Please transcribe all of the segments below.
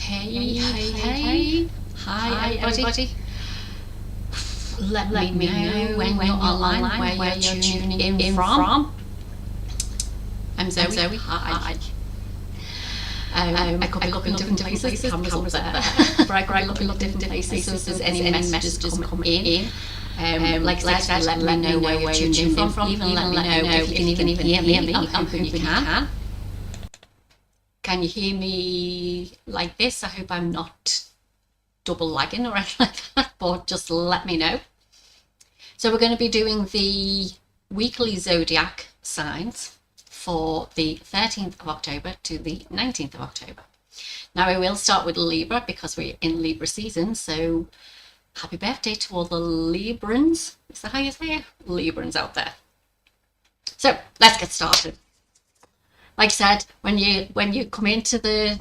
Hey. Hi, everybody. Let me know when you're online, where you're tuning in from. I'm Zoe. Hi. I could be looking different places, cameras up there. But I could be looking different places, so if there's any messages come in. Like I said, let me know where you're tuning in from. Even let me know if you can even hear me. I'm hoping you can. Can you hear me like this? I hope I'm not double lagging or anything like that, but just let me know. So we're going to be doing the weekly Zodiac signs for the 13th of October to the 19th of October. Now I will start with Libra because we're in Libra season, so happy birthday to all the Librans. Is that how you say it? Librans out there. So let's get started. Like I said, when you come into the,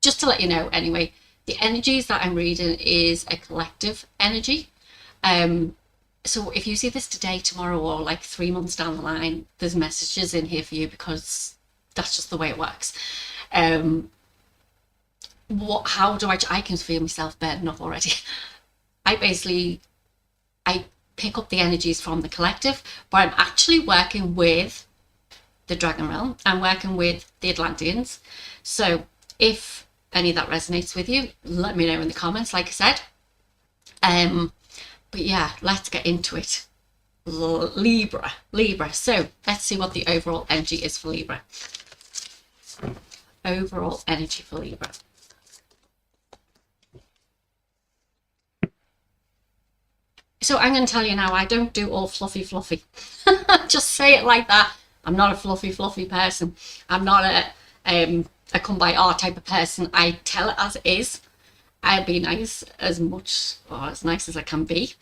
just to let you know anyway, the energies that I'm reading is a collective energy. So if you see this today, tomorrow, or like 3 months down the line, there's messages in here for you because that's just the way it works. How do I can feel myself burning up already. I pick up the energies from the collective, but I'm actually working with the Dragon Realm. I'm working with the Atlanteans. So if any of that resonates with you, let me know in the comments, like I said. But yeah, let's get into it. Libra. So let's see what the overall energy is for Libra. Overall energy for Libra. So I'm going to tell you now, I don't do all fluffy. Just say it like that. I'm not a fluffy person. I'm not a come by art type of person. I tell it as it is. I'll be nice as much or as nice as I can be.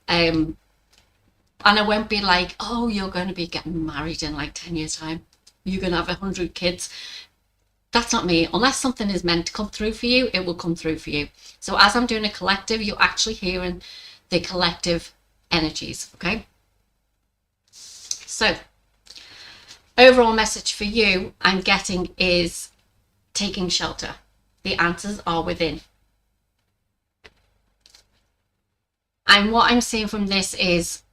And I won't be like, oh, you're going to be getting married in like 10 years time. You're going to have 100 kids. That's not me. Unless something is meant to come through for you, it will come through for you. So as I'm doing a collective, you're actually hearing the collective energies, okay? So overall message for you I'm getting is taking shelter. The answers are within. And what I'm seeing from this is,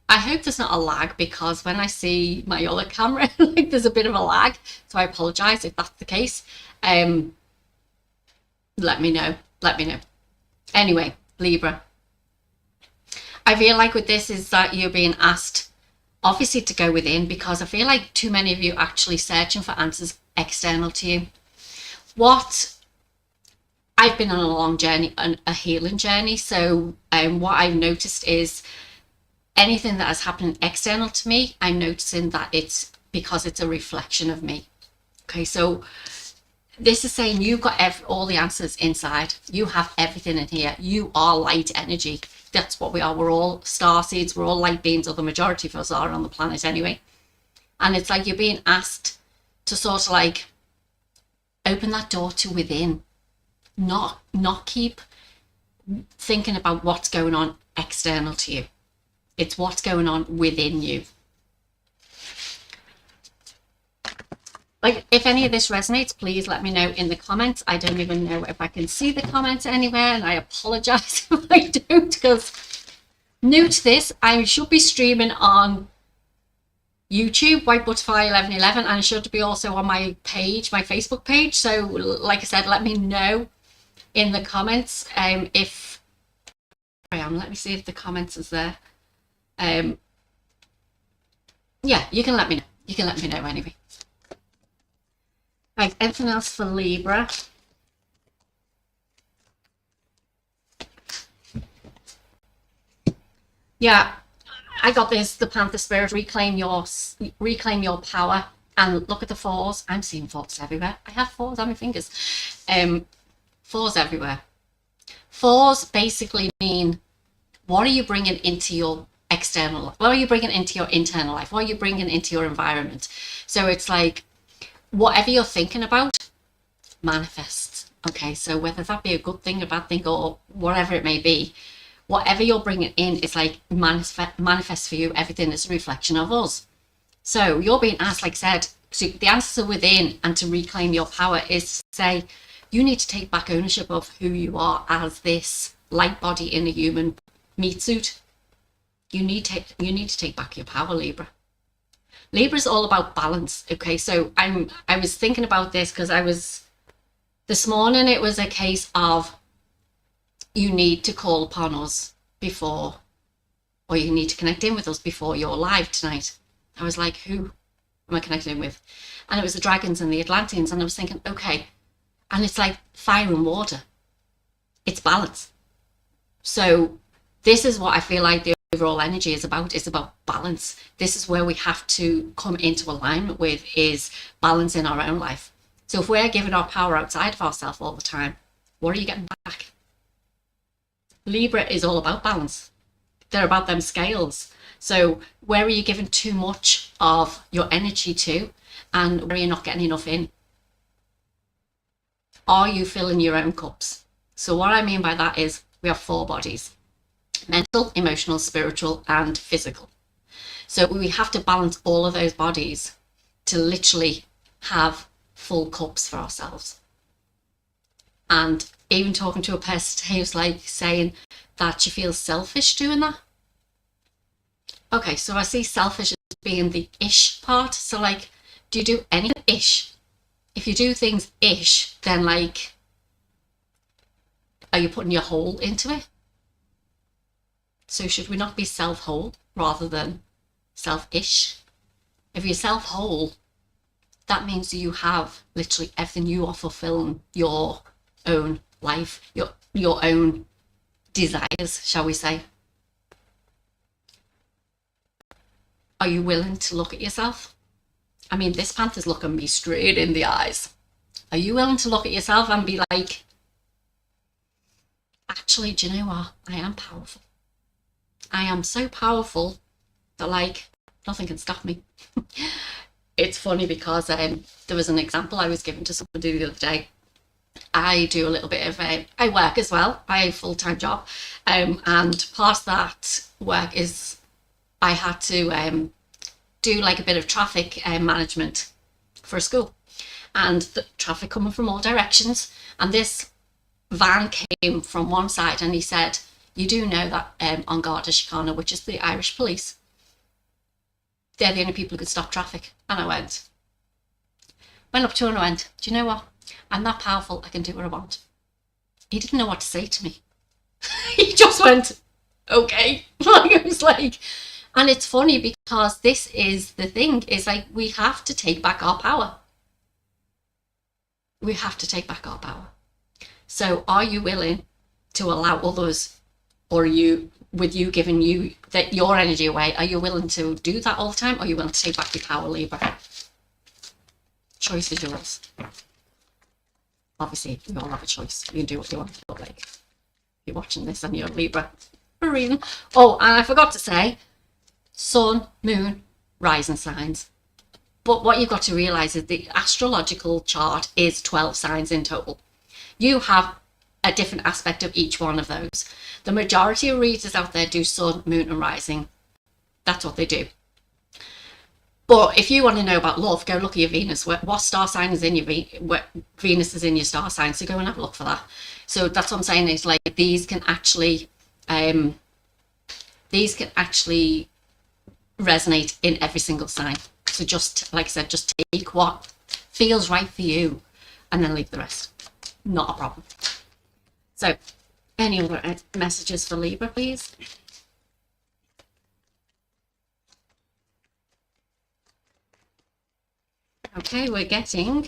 I hope there's not a lag, because when I see my other camera, like there's a bit of a lag. So I apologize if that's the case. Let me know. Anyway, Libra. I feel like with this is that you're being asked, obviously, to go within, because I feel like too many of you are actually searching for answers external to you. I've been on a long journey, a healing journey. So what I've noticed is anything that has happened external to me, I'm noticing that it's because it's a reflection of me. Okay, so this is saying you've got all the answers inside. You have everything in here. You are light energy. That's what we are. We're all starseeds. We're all light beings, or the majority of us are on the planet anyway. And it's like you're being asked to sort of like open that door to within. Not keep thinking about what's going on external to you. It's what's going on within you. Like, if any of this resonates, please let me know in the comments. I don't even know if I can see the comments anywhere, and I apologize if I don't, because new to this, I should be streaming on YouTube, White Butterfly 1111, and I should be also on my page, my Facebook page. So like I said, let me know in the comments if let me see if the comments is there. Yeah, you can let me know anyway. Right, anything else for Libra? Yeah, I got this, the Panther Spirit, reclaim your power. And look at the fours. I'm seeing fours everywhere. I have fours on my fingers. Fours everywhere. Fours basically mean, what are you bringing into your external life? What are you bringing into your internal life? What are you bringing into your environment? So it's like, whatever you're thinking about manifests. Okay, so whether that be a good thing, a bad thing, or whatever it may be, whatever you're bringing in is like manifest for you. Everything is a reflection of us. So you're being asked, like I said, so the answers are within, and to reclaim your power is to say, you need to take back ownership of who you are as this light body in a human meat suit. You need to take back your power, Libra. Libra is all about balance. Okay, so I was thinking about this because this morning it was a case of you need to call upon us before, or you need to connect in with us before you're live tonight. I was like, who am I connecting in with? And it was the dragons and the Atlanteans, and I was thinking, okay, and it's like fire and water. It's balance. So this is what I feel like the overall energy is about. It's about balance. This is where we have to come into alignment with, is balance in our own life. So if we're giving our power outside of ourselves all the time, what are you getting back? Libra is all about balance. They're about them scales. So where are you giving too much of your energy to, and where are you not getting enough in? Are you filling your own cups? So what I mean by that is we have 4 bodies: mental, emotional, spiritual, and physical. So we have to balance all of those bodies to literally have full cups for ourselves. And even talking to a person who's like saying that she feels selfish doing that. Okay, so I see selfish as being the ish part. So like, do you do anything ish? If you do things ish, then like, are you putting your whole into it? So should we not be self-whole rather than self-ish? If you're self-whole, that means you have literally everything. You are fulfilling your own life, your own desires, shall we say. Are you willing to look at yourself? I mean, this panther's looking me straight in the eyes. Are you willing to look at yourself and be like, actually, do you know what? I am powerful. I am so powerful that like nothing can stop me. It's funny because there was an example I was given to somebody the other day. I do a little bit of I work as well. I have a full-time job, and part of that work is I had to do like a bit of traffic management for a school, and the traffic coming from all directions, and this van came from one side, and he said, you do know that on Garda Síochána, which is the Irish police, they're the only people who could stop traffic. And I went up to him and I went, do you know what? I'm that powerful, I can do what I want. He didn't know what to say to me. He just went, okay. Like, I was like, and it's funny because this is the thing, is like, we have to take back our power. We have to take back our power. So are you willing to allow others, or are you, with you giving you that your energy away, are you willing to do that all the time? Or are you willing to take back your power, Libra? Choice is yours. Obviously, we all have a choice. You can do what you want. But like, if you're watching this and you're Libra, for a reason. Oh, and I forgot to say, sun, moon, rising signs. But what you've got to realise is the astrological chart is 12 signs in total. You have a different aspect of each one of those. The majority of readers out there do sun, moon and rising. That's what they do. But if you want to know about love, go look at your Venus. What star sign is in your Venus is in your star sign. So go and have a look for that. So that's what I'm saying, is like these can actually resonate in every single sign. So just like I said, just take what feels right for you and then leave the rest. Not a problem. So any other messages for Libra, please? Okay, we're getting,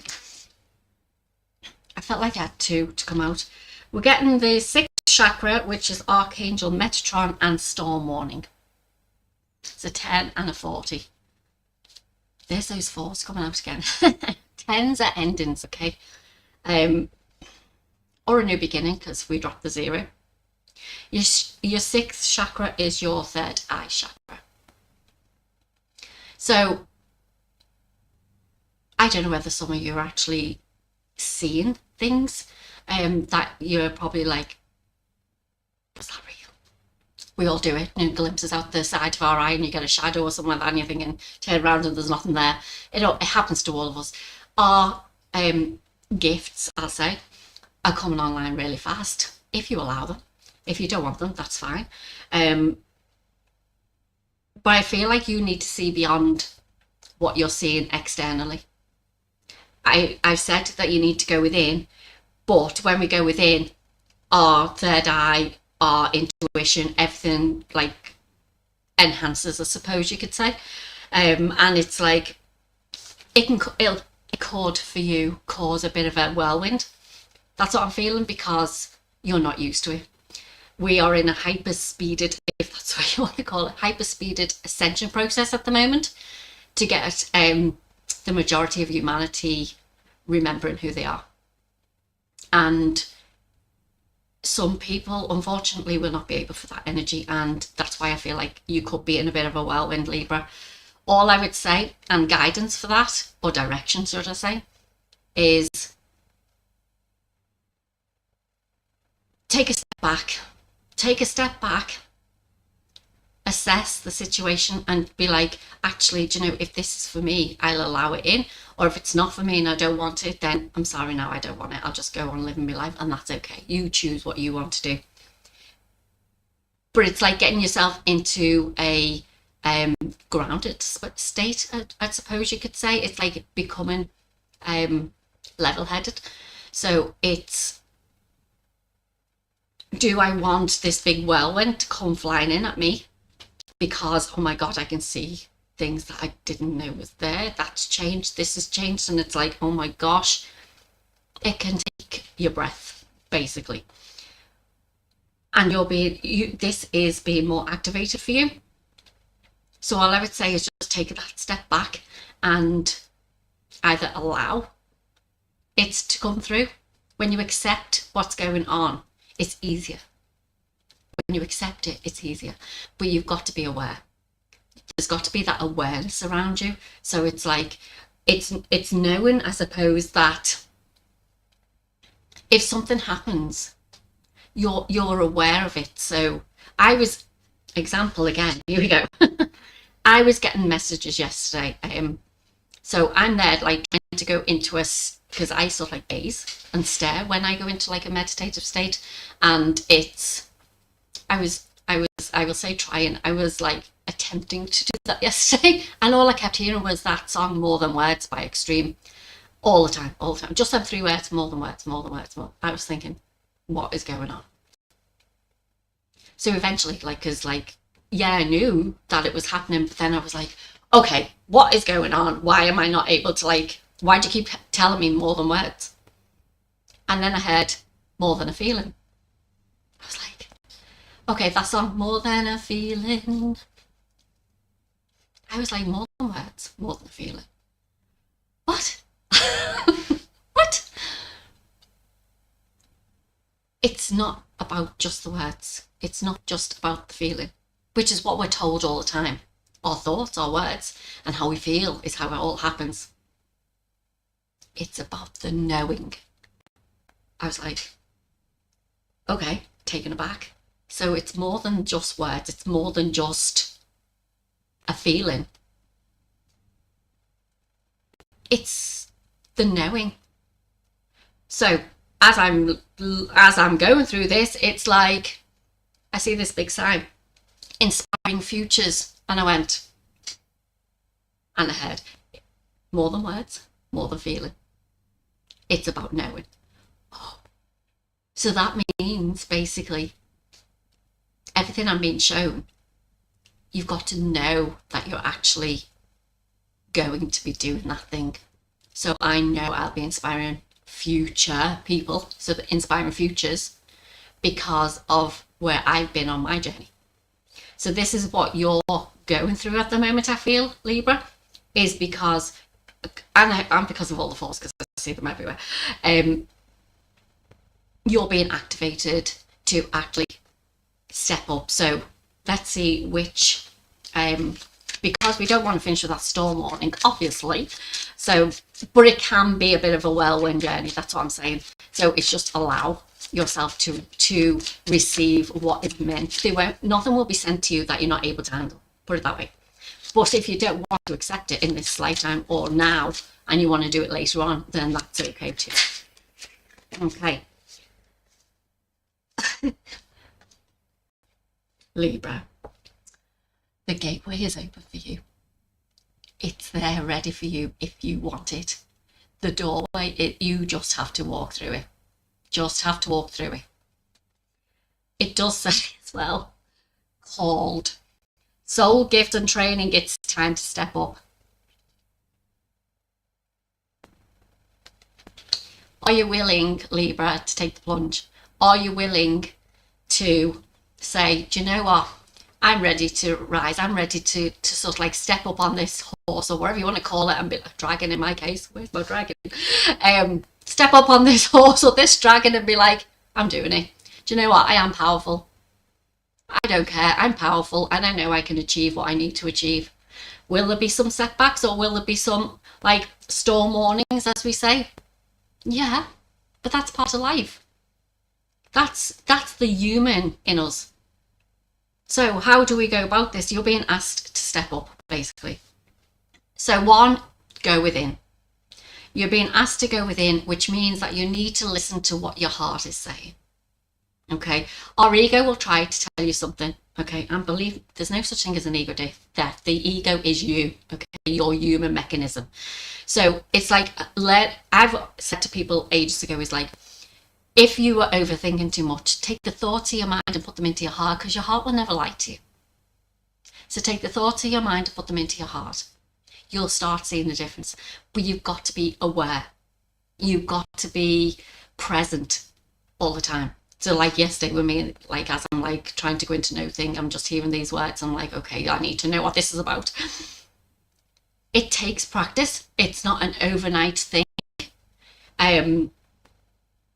I felt like I had two to come out. We're getting the 6th chakra, which is Archangel Metatron and Storm Warning. It's a 10 and a 40. There's those 4s coming out again. 10s are endings, okay? Or a new beginning, because we dropped the 0. Your 6th chakra is your 3rd eye chakra. So I don't know whether some of you are actually seeing things that you're probably like, was that real? We all do it. You know, glimpses out the side of our eye and you get a shadow or something like that and you're thinking, turn around and there's nothing there. It happens to all of us. Our gifts, I'll say, are coming online really fast, if you allow them. If you don't want them, that's fine. But I feel like you need to see beyond what you're seeing externally. I've said that you need to go within, but when we go within, our third eye, our intuition, everything like enhances, I suppose you could say. And it's like it could for you cause a bit of a whirlwind. That's what I'm feeling, because you're not used to it. We are in a hyper-speeded, if that's what you want to call it, hyper-speeded ascension process at the moment to get the majority of humanity remembering who they are. And some people, unfortunately, will not be able for that energy, and that's why I feel like you could be in a bit of a whirlwind, Libra. All I would say, and guidance for that, or direction, should I say, is take a step back. Take a step back, assess the situation, and be like, actually, do you know, if this is for me, I'll allow it in. Or if it's not for me and I don't want it, then I'm sorry, no, I don't want it. I'll just go on living my life, and that's okay. You choose what you want to do. But it's like getting yourself into a grounded state, I suppose you could say. It's like becoming level-headed. So it's, do I want this big whirlwind to come flying in at me because, oh my God, I can see things that I didn't know was there. That's changed. This has changed. And it's like, oh my gosh, it can take your breath, basically. And this is being more activated for you. So all I would say is just take that step back and either allow it to come through. When you accept what's going on, it's easier. When you accept it, it's easier. But you've got to be aware. There's got to be that awareness around you. So it's like, it's knowing, I suppose, that if something happens, you're aware of it. So example again, here we go. I was getting messages yesterday. So I'm there like trying to go into because I sort of like gaze and stare when I go into like a meditative state, and I will say trying, I was like attempting to do that yesterday, and all I kept hearing was that song More Than Words by Extreme all the time, just them 3 words, more than words, more than words, more. I was thinking, what is going on? So eventually, yeah, I knew that it was happening, but then I was like, okay, what is going on? Why am I not able to why do you keep telling me more than words? And then I heard More Than a Feeling. I was like, okay, that song, More Than a Feeling. I was like, more than words, more than a feeling. What? What? It's not about just the words. It's not just about the feeling, which is what we're told all the time. Our thoughts, our words, and how we feel is how it all happens. It's about the knowing. I was like, okay, taken aback. So it's more than just words. It's more than just a feeling. It's the knowing. So as I'm going through this, it's like I see this big sign, inspiring futures, and I went, and I heard, more than words, more than feeling. It's about knowing. Oh. So that means basically everything I'm being shown, you've got to know that you're actually going to be doing that thing. So I know I'll be inspiring future people, so the inspiring futures, because of where I've been on my journey. So this is what you're going through at the moment, I feel, Libra, is because, and because of all the force, because I see them everywhere, you're being activated to actually step up. So let's see which, because we don't want to finish with that storm warning, obviously. So, but it can be a bit of a whirlwind journey, that's what I'm saying. So it's just allow yourself to receive what is meant. Nothing will be sent to you that you're not able to handle, put it that way. But if you don't want to accept it in this lifetime or now, and you want to do it later on, then that's okay too. Okay, Libra, the gateway is open for you. It's there ready for you if you want it. The doorway, you just have to walk through it. Just have to walk through it. It does say as well, called. Soul gift and training, it's time to step up. Are you willing, Libra, to take the plunge? Are you willing to say, do you know what? I'm ready to rise. I'm ready to sort of like step up on this horse, or whatever you want to call it. I'm a bit like dragon in my case. Where's my dragon? Step up on this horse or this dragon and be like, I'm doing it. Do you know what? I am powerful. I don't care. I'm powerful and I know I can achieve what I need to achieve. Will there be some setbacks, or will there be some like storm warnings, as we say? Yeah, but that's part of life. That's the human in us. So how do we go about this? You're being asked to step up, basically. So one, go within. You're being asked to go within, which means that you need to listen to what your heart is saying. Okay, our ego will try to tell you something. Okay, and believe there's no such thing as an ego death. The ego is you. Okay, your human mechanism. So it's like, I've said to people ages ago, is like, if you are overthinking too much, take the thoughts of your mind and put them into your heart, because your heart will never lie to you. So take the thoughts of your mind and put them into your heart. You'll start seeing the difference. But you've got to be aware. You've got to be present all the time. So like yesterday with me, like as I'm like trying to go into no thing, I'm just hearing these words. I'm like, okay, I need to know what this is about. It takes practice. It's not an overnight thing.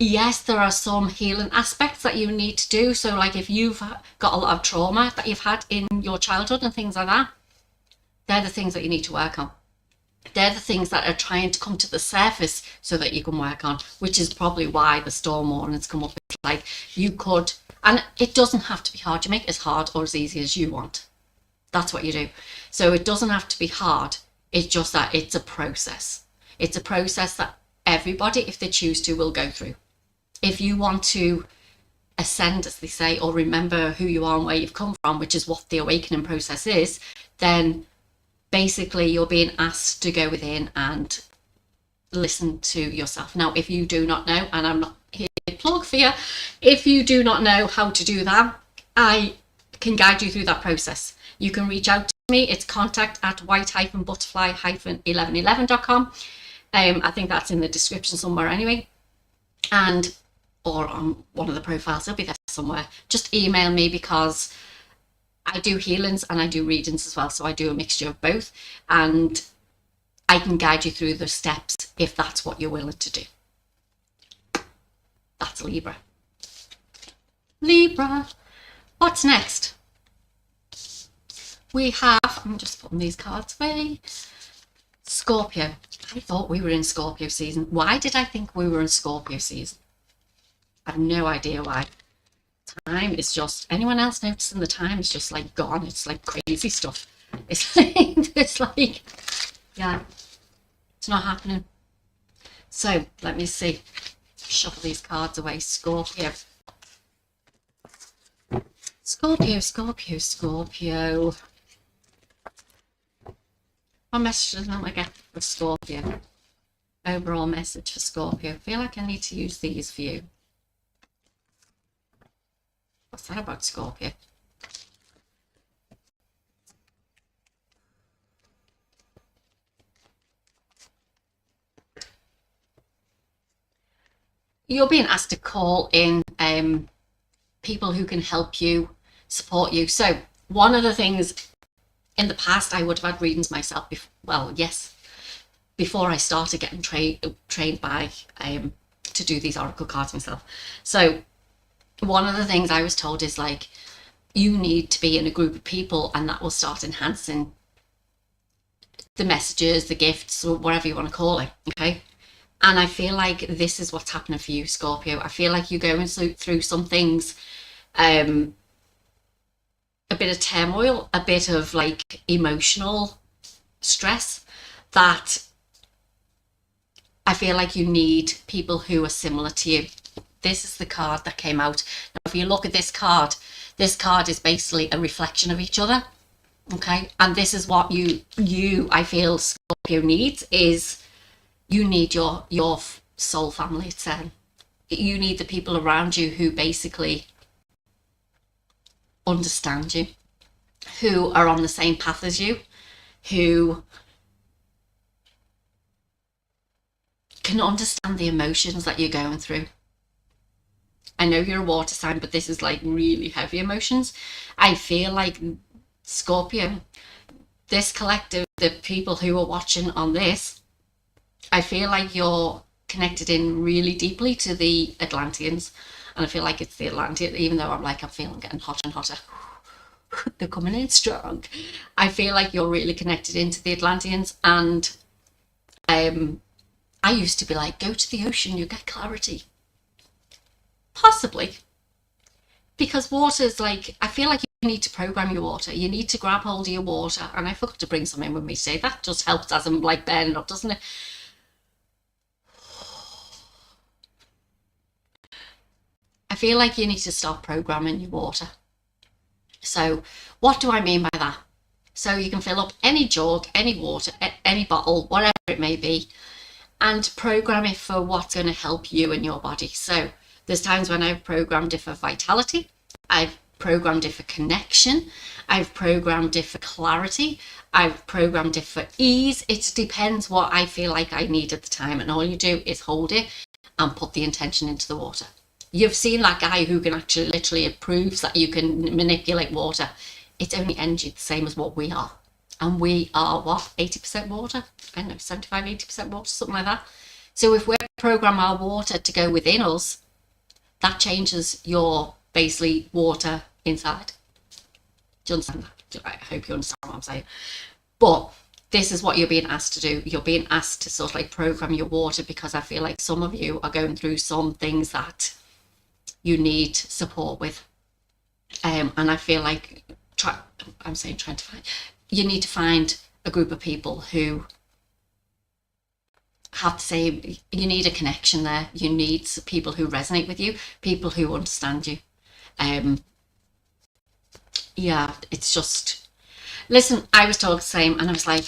Yes, there are some healing aspects that you need to do. So like if you've got a lot of trauma that you've had in your childhood and things like that, they're the things that you need to work on. They're the things that are trying to come to the surface so that you can work on, which is probably why the storm warnings come up. It's like you could, and it doesn't have to be hard. You make it as hard or as easy as you want. That's what you do. So it doesn't have to be hard. It's just that it's a process. It's a process that everybody, if they choose to, will go through. If you want to ascend, as they say, or remember who you are and where you've come from, which is what the awakening process is, then basically you're being asked to go within and listen to yourself. Now, if you do not know, and I'm not here to plug for you, if you do not know how to do that, I can guide you through that process. You can reach out to me. It's contact@white-butterfly-1111.com. I think that's in the description somewhere anyway. And or on one of the profiles, it'll be there somewhere. Just email me, because I do healings and I do readings as well. So I do a mixture of both, and I can guide you through the steps if that's what you're willing to do. That's Libra. Libra, what's next? We have, I'm just putting these cards away. Scorpio. I thought we were in Scorpio season. Why did I think we were in Scorpio season? I have no idea why. Time is just, anyone else noticing the time is just like gone? It's like crazy stuff. It's like, yeah, it's not happening. So let me see. Shuffle these cards away. Scorpio. Scorpio, Scorpio, Scorpio. What message am I get for Scorpio? Overall message for Scorpio. I feel like I need to use these for you. What's that about Scorpio? You're being asked to call in people who can help you, support you. So one of the things, in the past, I would have had readings myself. Before I started getting trained by to do these oracle cards myself. So one of the things I was told is like, you need to be in a group of people, and that will start enhancing the messages, the gifts, or whatever you want to call it. Okay. And I feel like this is what's happening for you, Scorpio. I feel like you're going through some things, a bit of turmoil, a bit of like emotional stress, that I feel like you need people who are similar to you. this is the card that came out. Now, if you look at this card is basically a reflection of each other. Okay, and this is what I feel Scorpio needs, is you need your soul family. It's you need the people around you who basically understand you, who are on the same path as you, who can understand the emotions that you're going through. I know you're a water sign, but this is like really heavy emotions. I feel like Scorpio, this collective, the people who are watching on this, I feel like you're connected in really deeply to the Atlanteans. And I feel like it's the Atlantean, even though I'm feeling getting hotter and hotter. They're coming in strong. I feel like you're really connected into the Atlanteans. And I used to be like, go to the ocean, you get clarity. Possibly. Because water is like, I feel like you need to program your water. You need to grab hold of your water. And I forgot to bring some in when we say that. Just helps as I'm like burning up, doesn't it? I feel like you need to start programming your water. So what do I mean by that? So you can fill up any jug, any water, any bottle, whatever it may be, and program it for what's going to help you and your body. So there's times when I've programmed it for vitality, I've programmed it for connection, I've programmed it for clarity, I've programmed it for ease. It depends what I feel like I need at the time, and all you do is hold it and put the intention into the water. You've seen that guy who can actually literally proves that you can manipulate water. It's only energy, the same as what we are. And we are what? 80% water? I don't know, 75, 80% water, something like that. So if we program our water to go within us, that changes your basically water inside. Do you understand that? I hope you understand what I'm saying. But this is what you're being asked to do. You're being asked to sort of like program your water, because I feel like some of you are going through some things that you need support with. And I feel like, you need to find a group of people who have to say, you need a connection there. You need people who resonate with you, people who understand you. Yeah, it's just, listen, I was told the same, and I was like,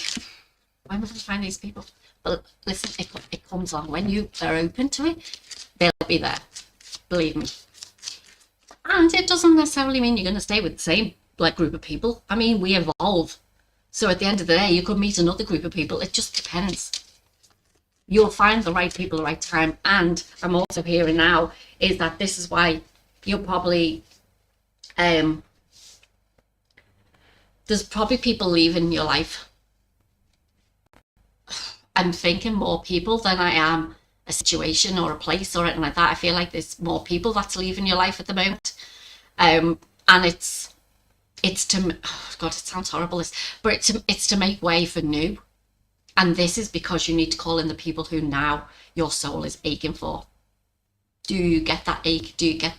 why am I going to find these people? But listen, it comes on. When you are open to it, they'll be there. Believe me. And it doesn't necessarily mean you're going to stay with the same like group of people. I mean, we evolve. So at the end of the day, you could meet another group of people. It just depends. You'll find the right people at the right time. And I'm also hearing now is that this is why you'll probably, there's probably people leaving your life. I'm thinking more people than I am a situation or a place or anything like that. I feel like there's more people that's leaving your life at the moment. And it's to, oh God, it sounds horrible, but it's to make way for new. And this is because you need to call in the people who now your soul is aching for. Do you get that ache? Do you get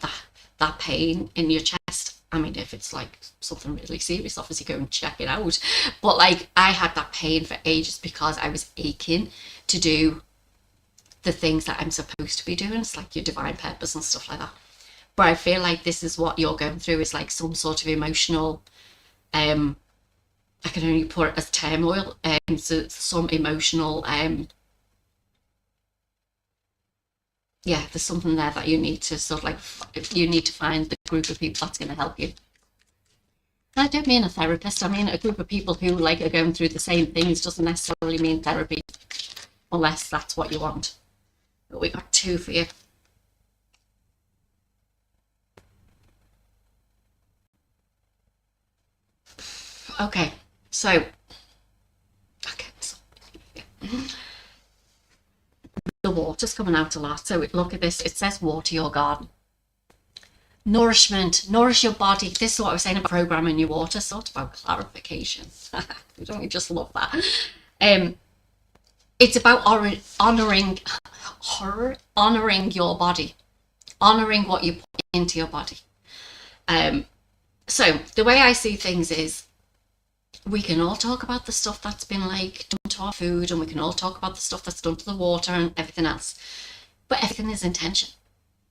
that pain in your chest? I mean, if it's like something really serious, obviously go and check it out. But like, I had that pain for ages because I was aching to do the things that I'm supposed to be doing. It's like your divine purpose and stuff like that. But I feel like this is what you're going through, is like some sort of emotional, I can only put it as turmoil, so some emotional, yeah, there's something there that you need to sort of like, you need to find the group of people that's going to help you. I don't mean a therapist, I mean a group of people who like are going through the same things. Doesn't necessarily mean therapy, unless that's what you want. But we got two for you. Okay, so the water's coming out a lot. So look at this, it says water your garden. Nourishment, nourish your body. This is what I was saying about programming your water, sort of about clarification. Don't you just love that? It's about honoring your body, honoring what you put into your body. So the way I see things is, we can all talk about the stuff that's been like done to our food, and we can all talk about the stuff that's done to the water and everything else, but everything is intention.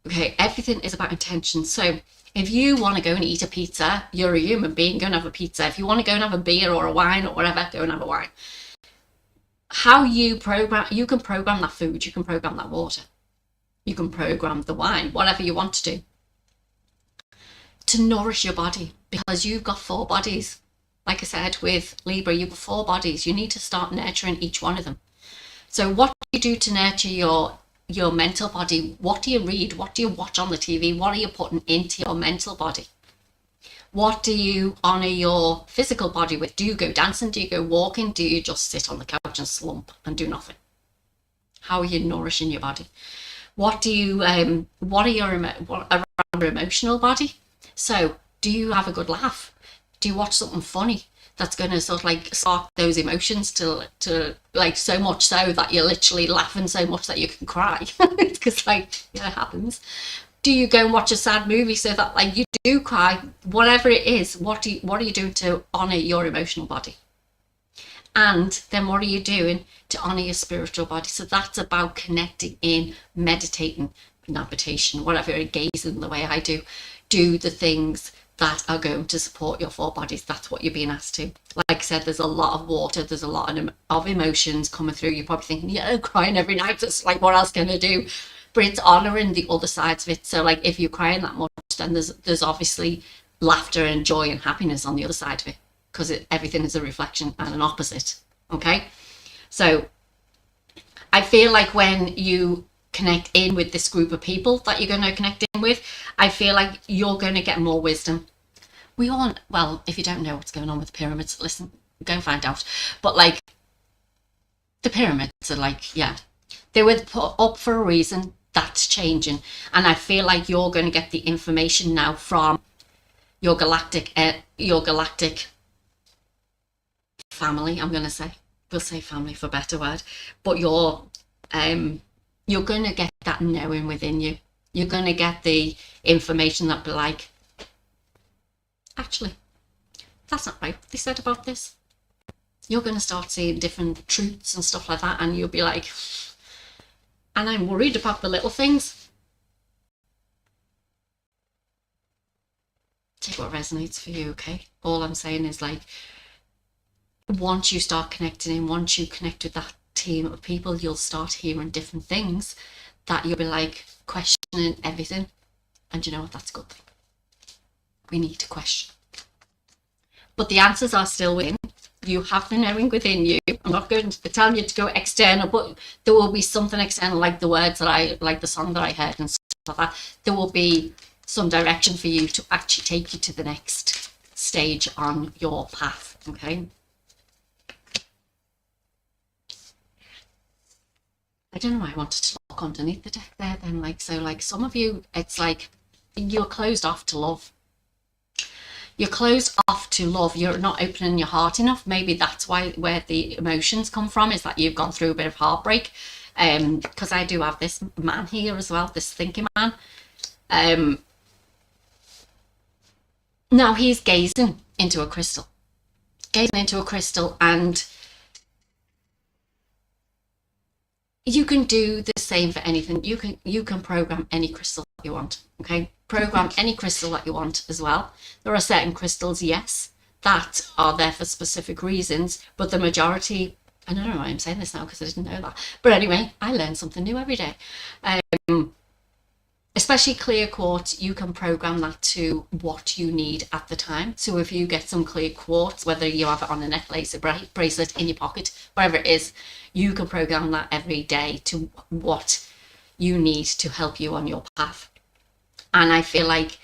Okay, everything is about intention. So if you want to go and eat a pizza, you're a human being, go and have a pizza. If you want to go and have a beer or a wine or whatever, go and have a wine. How you program, you can program that food, you can program that water, you can program the wine, whatever you want to do, to nourish your body, because you've got 4 bodies. Like I said, with Libra, you've got 4 bodies. You need to start nurturing each one of them. So what do you do to nurture your mental body? What do you read? What do you watch on the TV? What are you putting into your mental body? What do you honor your physical body with? Do you go dancing? Do you go walking? Do you just sit on the couch and slump and do nothing? How are you nourishing your body? What are your around your emotional body? So do you have a good laugh? Do you watch something funny that's going to sort of like spark those emotions to like, so much so that you're literally laughing so much that you can cry? Because like, yeah, it happens. Do you go and watch a sad movie so that like you do cry? Whatever it is, what are you doing to honor your emotional body? And then what are you doing to honor your spiritual body? So that's about connecting in, meditating, meditation, whatever, gazing the way I do the things that are going to support your 4 bodies. That's what you're being asked to. Like I said, there's a lot of water, there's a lot of emotions coming through. You're probably thinking, yeah, crying every night, it's like, what else can I do? But it's honouring the other sides of it. So like, if you're crying that much, then there's obviously laughter and joy and happiness on the other side of it, because everything is a reflection and an opposite. Okay, so I feel like when you connect in with this group of people that you're going to connect in with, I feel like you're going to get more wisdom. We all, well, if you don't know what's going on with the pyramids, listen, go find out. But like, the pyramids are like, yeah, they were put up for a reason. That's changing, and I feel like you're going to get the information now from your galactic family. I'm going to say, we'll say family for a better word, but you're going to get that knowing within you. You're going to get the information that be like, actually, that's not right what they said about this. You're going to start seeing different truths and stuff like that, and you'll be like, and I'm worried about the little things. Take what resonates for you, okay? All I'm saying is like, once you start connecting in, once you connect with that team of people, you'll start hearing different things that you'll be like questioning everything. And you know what? That's a good thing. We need to question. But the answers are still within. You have the knowing within you. I'm not going to tell you to go external, but there will be something external, like the words that I, like the song that I heard and stuff like that. There will be some direction for you to actually take you to the next stage on your path, okay? I don't know why I wanted to look underneath the deck there then, like, so like some of you, it's like you're closed off to love. You're closed off to love. You're not opening your heart enough. Maybe that's where the emotions come from, is that you've gone through a bit of heartbreak. Because I do have this man here as well, this thinking man. Now he's gazing into a crystal. And you can do the same for anything. You can program any crystal that you want, okay? Program any crystal that you want as well. There are certain crystals, yes, that are there for specific reasons, but the majority, I don't know why I'm saying this now because I didn't know that. But anyway, I learn something new every day. Especially clear quartz, you can program that to what you need at the time. So if you get some clear quartz, whether you have it on a necklace, a bracelet, in your pocket, wherever it is, you can program that every day to what you need to help you on your path. And I feel like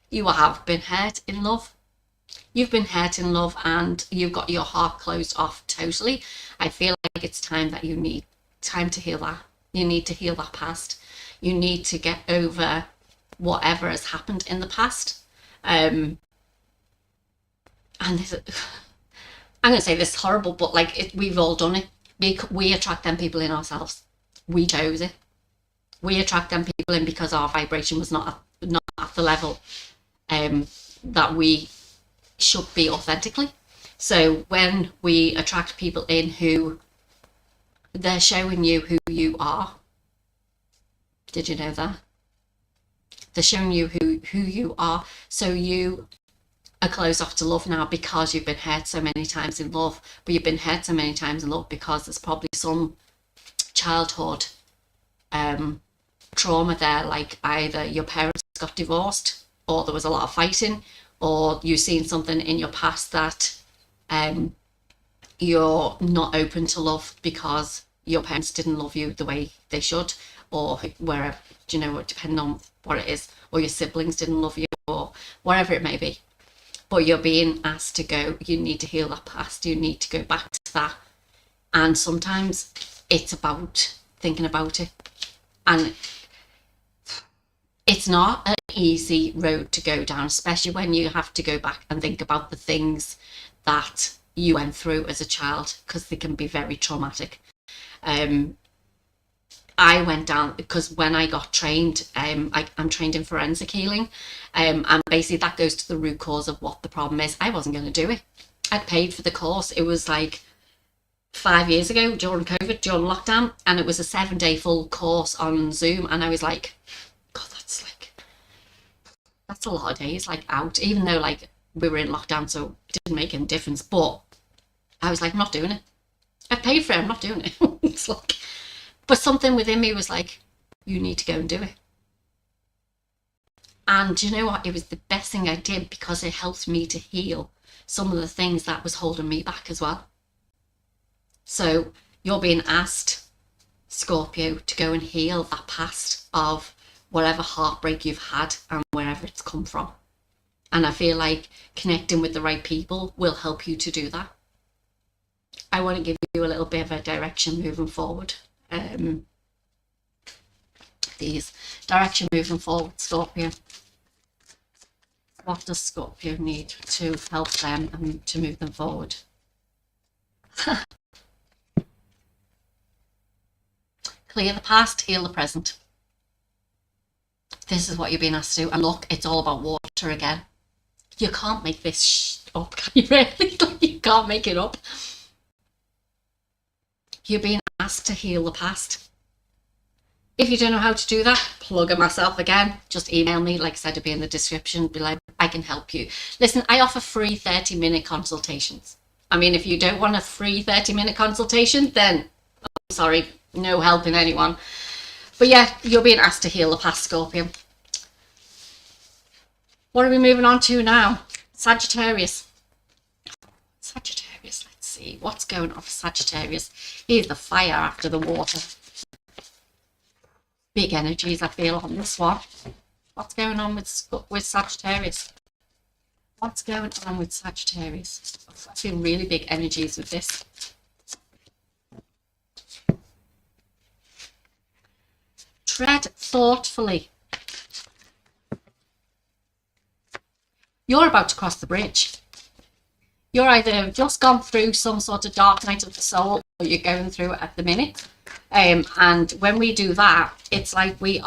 you have been hurt in love. You've been hurt in love and you've got your heart closed off totally. I feel like it's time that you need time to heal that. You need to heal that past. You need to get over whatever has happened in the past. And this, I'm going to say this is horrible, but like we've all done it. We attract them people in ourselves. We chose it. We attract them people in because our vibration was not at the level that we should be authentically. So when we attract people in who they're showing you who you are, Did you know that? They're showing you who you are. So you are closed off to love now because you've been hurt so many times in love. But you've been hurt so many times in love because there's probably some childhood trauma there, like either your parents got divorced, or there was a lot of fighting, or you've seen something in your past that you're not open to love because your parents didn't love you the way they should, or wherever, you know, depending on what it is, or your siblings didn't love you, or whatever it may be. But you're being asked to go, you need to heal that past, you need to go back to that. And sometimes it's about thinking about it. And it's not an easy road to go down, especially when you have to go back and think about the things that you went through as a child, because they can be very traumatic. I went down because when I got trained, I'm trained in forensic healing, and basically that goes to the root cause of what the problem is. I wasn't going to do it. I'd paid for the course. It was like 5 years ago during COVID, during lockdown, and it was a 7-day full course on Zoom, and I was like, God, that's a lot of days, like, out, even though like we were in lockdown, so it didn't make any difference. But I was like, I'm not doing it. I paid for it, I'm not doing it. It's like, but something within me was like, you need to go and do it. And you know what? It was the best thing I did, because it helped me to heal some of the things that was holding me back as well. So you're being asked, Scorpio, to go and heal that past of whatever heartbreak you've had and wherever it's come from. And I feel like connecting with the right people will help you to do that. I want to give you a little bit of a direction moving forward. These direction moving forward, Scorpio. What does Scorpio need to help them and to move them forward? Clear the past, heal the present. This is what you're being asked to do. And look, it's all about water again. You can't make this up, can you really? You can't make it up. You're being asked to heal the past. If you don't know how to do that, plug in myself again. Just email me, like I said, it'll be in the description below. I can help you. Listen, I offer free 30-minute consultations. I mean, if you don't want a free 30-minute consultation, then I'm sorry, no helping anyone. But yeah, you're being asked to heal the past, Scorpio. What are we moving on to now? Sagittarius. Sagittarius, let's see. What's going on for Sagittarius? Here's the fire after the water. Big energies, I feel, on this one. What's going on with Sagittarius? What's going on with Sagittarius? I feel really big energies with this. Tread thoughtfully. You're about to cross the bridge. You're either just gone through some sort of dark night of the soul, or you're going through it at the minute. And when we do that, it's like we're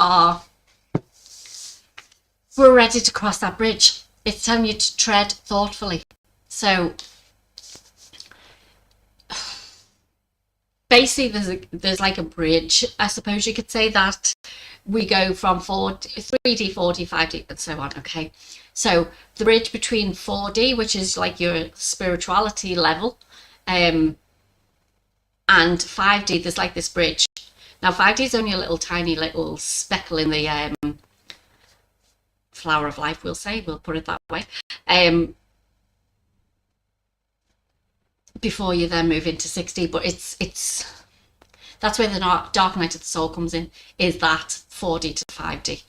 ready to cross that bridge. It's telling you to tread thoughtfully. So basically there's like a bridge, I suppose you could say, that we go from 3D, 4D, 5D and so on. Okay, so the bridge between 4D, which is like your spirituality level, and 5D, there's like this bridge. Now 5D is only a little tiny little speckle in the flower of life, we'll say, we'll put it that way, before you then move into 6D. But it's that's where the dark night of the soul comes in, is that 4D to 5D.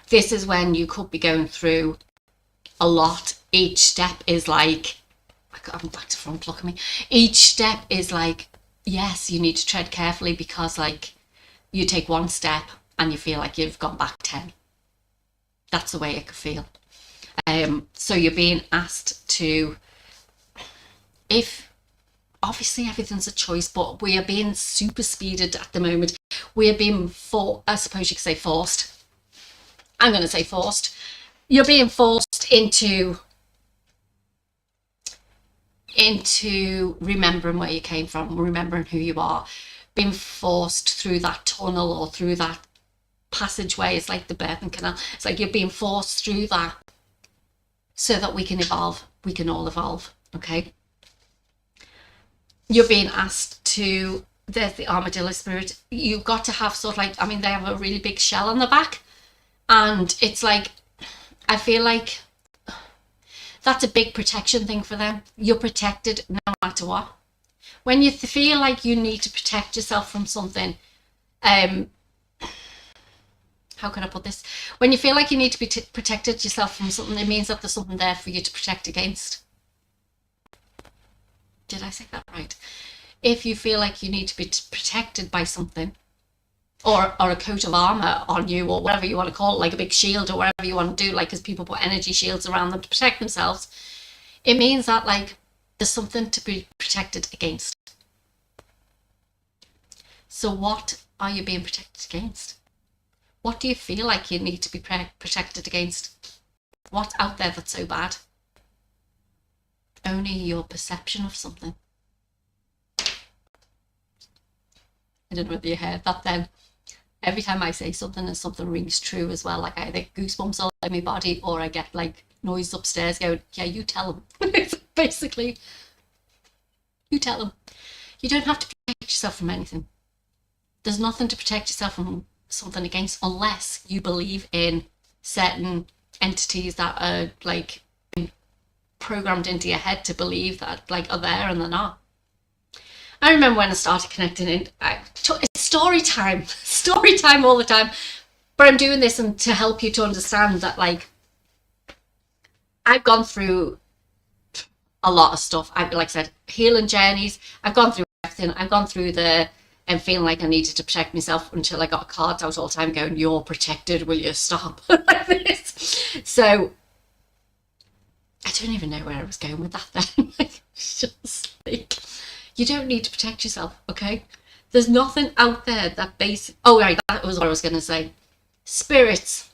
This is when you could be going through a lot. Each step is like, I'm back to front, look at me. Each step is like, yes, you need to tread carefully, because like you take one step and you feel like you've gone back 10. That's the way it could feel. So you're being asked to, if obviously everything's a choice, but we are being super speeded at the moment. We are being I suppose you could say forced. I'm going to say forced. You're being forced into remembering where you came from, remembering who you are, being forced through that tunnel or through that passageway. It's like the birthing canal. It's like you're being forced through that so that we can evolve. We can all evolve, okay? You're being asked to, there's the armadillo spirit. You've got to have sort of like, I mean, they have a really big shell on the back. And it's like, I feel like that's a big protection thing for them. You're protected no matter what. When you feel like you need to protect yourself from something, how can I put this? When you feel like you need to be protected yourself from something, it means that there's something there for you to protect against. Did I say that right? If you feel like you need to be protected by something, or a coat of armor on you, or whatever you want to call it, like a big shield or whatever you want to do, like as people put energy shields around them to protect themselves, it means that like there's something to be protected against. So what are you being protected against? What do you feel like you need to be protected against? What's out there that's so bad? Only your perception of something. I don't know whether you heard that then. Every time I say something and something rings true as well, like I get goosebumps all over my body, or I get like noise upstairs going, yeah, you tell them. It's basically, you tell them. You don't have to protect yourself from anything. There's nothing to protect yourself from something against, unless you believe in certain entities that are like programmed into your head to believe that like are there and they're not. I remember when I started connecting in, it's story time all the time, but I'm doing this and to help you to understand that like I've gone through a lot of stuff. I've, like I said, healing journeys. I've gone through everything. I've gone through the and feeling like I needed to protect myself until I got cards out all the time going, you're protected, will you stop? Like this. So I don't even know where I was going with that then. Like, just like, you don't need to protect yourself, okay? There's nothing out there that oh right, that was what I was going to say. Spirits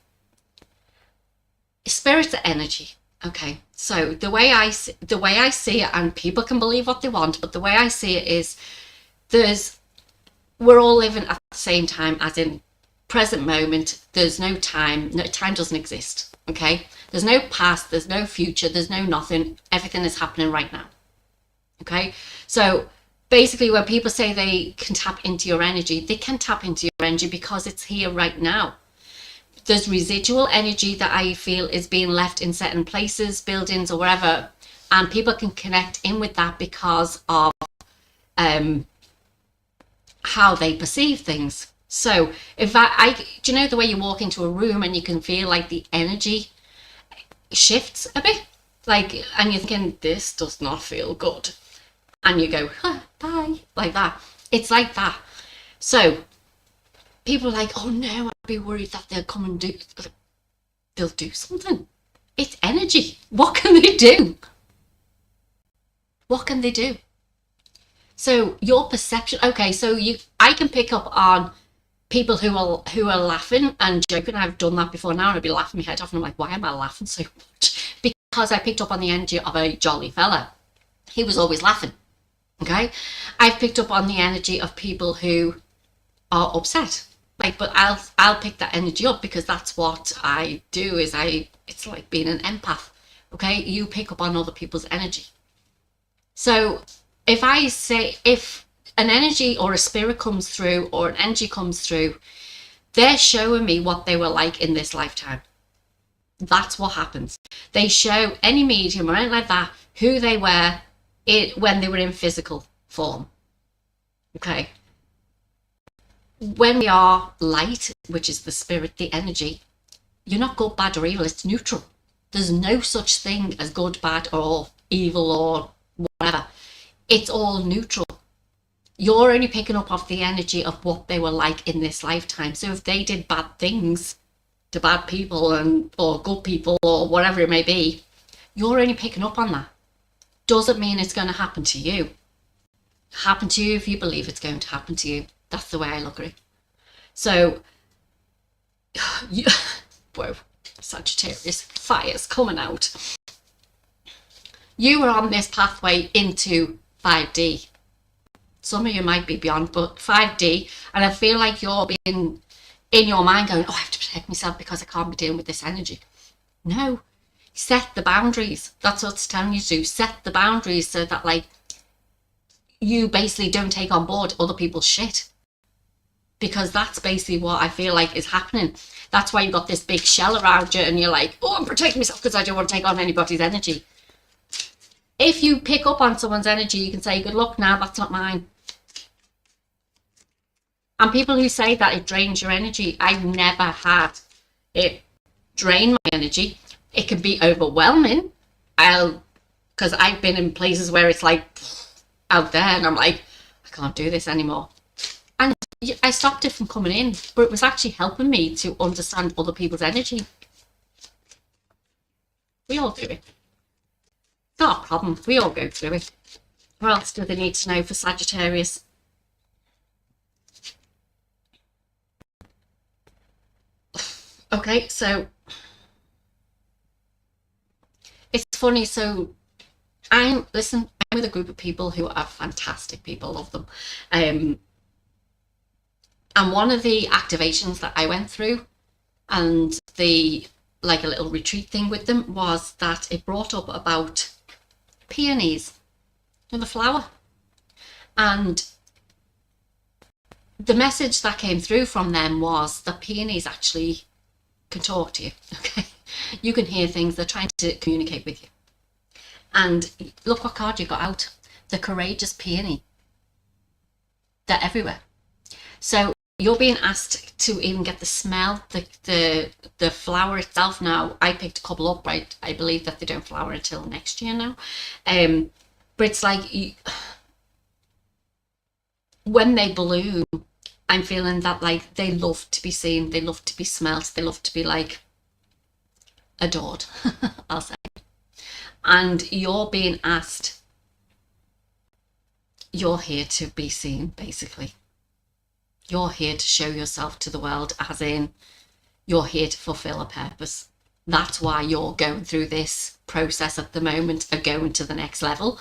are energy, okay? So the way I see it, and people can believe what they want, but the way I see it is we're all living at the same time, as in present moment. There's no time. No, time doesn't exist, okay? There's no past, there's no future, there's no nothing. Everything is happening right now, okay? So basically when people say they can tap into your energy, they can tap into your energy because it's here right now. There's residual energy that I feel is being left in certain places, buildings or wherever, and people can connect in with that because of how they perceive things. So if do you know the way you walk into a room and you can feel like the energy shifts a bit, like, and you're thinking this does not feel good, and you go, bye, like that. It's like that. So people are like, oh no, I'd be worried that they'll come and they'll do something. It's energy. What can they do? What can they do? So your perception, okay, so I can pick up on people who are laughing and joking. I've done that before now, and I'd be laughing my head off, and I'm like, why am I laughing so much? Because I picked up on the energy of a jolly fella. He was always laughing, okay? I've picked up on the energy of people who are upset, like, but I'll pick that energy up because that's what I do. It's like being an empath, okay? You pick up on other people's energy. So if an energy or a spirit comes through, or an energy comes through, they're showing me what they were like in this lifetime. That's what happens. They show any medium or anything like that who they were when they were in physical form. Okay. When we are light, which is the spirit, the energy, you're not good, bad or evil. It's neutral. There's no such thing as good, bad or evil or whatever. It's all neutral. You're only picking up off the energy of what they were like in this lifetime. So if they did bad things to bad people or good people or whatever it may be, you're only picking up on that. Doesn't mean it's going to happen to you. Happen to you if you believe it's going to happen to you. That's the way I look at it. So, whoa, Sagittarius, fire's coming out. You are on this pathway into 5D. Some of you might be beyond, but 5D, and I feel like you're being in your mind going, oh, I have to protect myself because I can't be dealing with this energy. No, set the boundaries. That's what it's telling you to do. Set the boundaries so that like you basically don't take on board other people's shit, because that's basically what I feel like is happening. That's why you've got this big shell around you and you're like, oh, I'm protecting myself because I don't want to take on anybody's energy. If you pick up on someone's energy, you can say, good luck now, that's not mine. And people who say that it drains your energy, I've never had it drain my energy. It can be overwhelming, because I've been in places where it's like out there and I'm like, I can't do this anymore. And I stopped it from coming in, but it was actually helping me to understand other people's energy. We all do it. It's not a problem. We all go through it. What else do they need to know for Sagittarius? Okay, so it's funny. So I'm with a group of people who are fantastic people, love them. And one of the activations that I went through and the like a little retreat thing with them was that it brought up about peonies, the flower. And the message that came through from them was that peonies actually can talk to you. Okay, you can hear things. They're trying to communicate with you. And look what card you got out. The courageous peony. They're everywhere. So you're being asked to even get the smell, the flower itself. Now, I picked a couple up, right? I believe that they don't flower until next year now. But it's like, when they bloom, I'm feeling that like they love to be seen, they love to be smelt, they love to be like adored, I'll say. And you're being asked, you're here to be seen, basically. You're here to show yourself to the world, as in you're here to fulfill a purpose. That's why you're going through this process at the moment of going to the next level.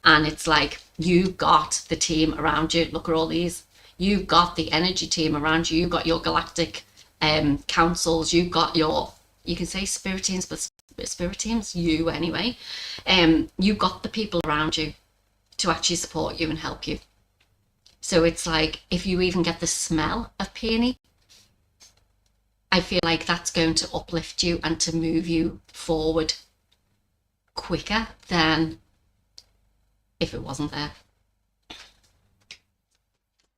And it's like, you've got the team around you. Look at all these. You've got the energy team around you. You've got your galactic councils. You've got your, you can say spirit teams, but spirit teams, you anyway. You've got the people around you to actually support you and help you. So it's like, if you even get the smell of peony, I feel like that's going to uplift you and to move you forward quicker than if it wasn't there.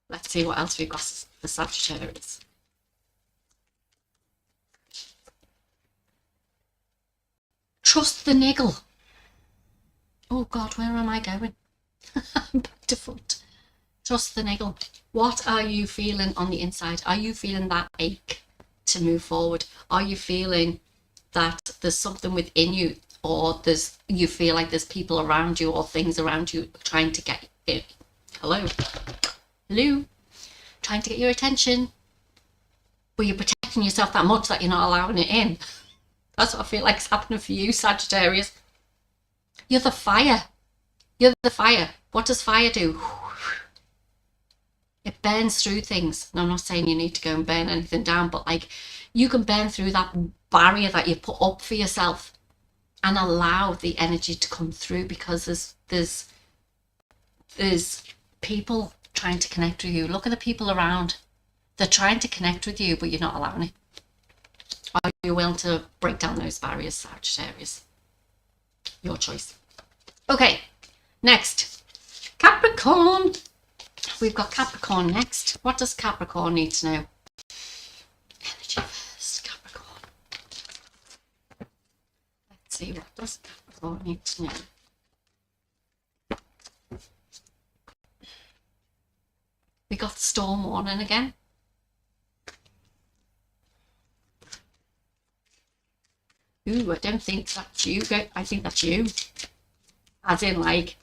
Let's see what else we've got for Sagittarius. Trust the niggle. Oh God, where am I going? I'm back to front. Trust the niggle. What are you feeling on the inside? Are you feeling that ache to move forward? Are you feeling that there's something within you, or you feel like there's people around you or things around you trying to get it? Hello? Trying to get your attention, but you're protecting yourself that much that you're not allowing it in. That's what I feel like is happening for you, Sagittarius. You're the fire. You're the fire. What does fire do? It burns through things. And I'm not saying you need to go and burn anything down, but like, you can burn through that barrier that you put up for yourself and allow the energy to come through, because there's people trying to connect with you. Look at the people around. They're trying to connect with you, but you're not allowing it. Are you willing to break down those barriers, Sagittarius? Your choice. Okay, next, Capricorn. We've got Capricorn next. What does Capricorn need to know? Energy first, Capricorn. Let's see, what does Capricorn need to know? We got storm warning again. Ooh, I don't think that's you. I think that's you. As in, like,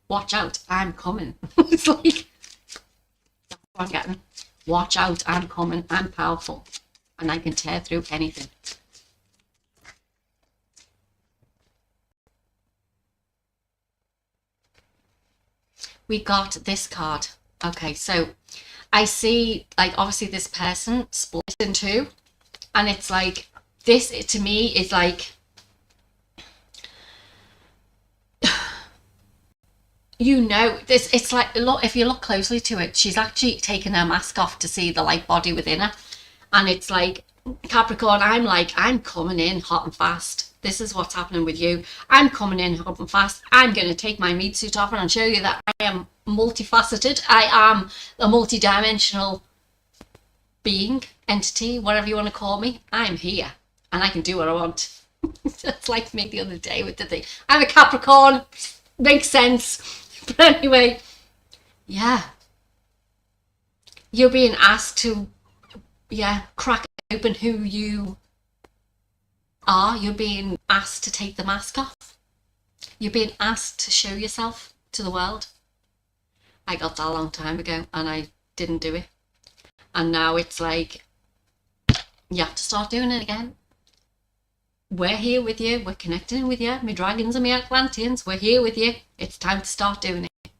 watch out, I'm coming. It's like, that's what I'm getting. Watch out, I'm coming. I'm powerful. And I can tear through anything. We got this card. Okay, so I see, like, obviously this person split season 2, and it's like, this to me is like, you know, this, it's like, look, if you look closely to it, she's actually taken her mask off to see the light body within her. And it's like, Capricorn, I'm coming in hot and fast. This is what's happening with you. I'm coming in hot and fast. I'm going to take my meat suit off and show you that I am multifaceted. I am a multi-dimensional being, entity, whatever you want to call me. I'm here and I can do what I want. That's like me the other day with the thing. I'm a Capricorn. Makes sense. But anyway, yeah. You're being asked to, crack open who you are. You're being asked to take the mask off. You're being asked to show yourself to the world. I got that a long time ago and I didn't do it. And now it's like, you have to start doing it again. We're here with you. We're connecting with you. My dragons and my Atlanteans, we're here with you. It's time to start doing it.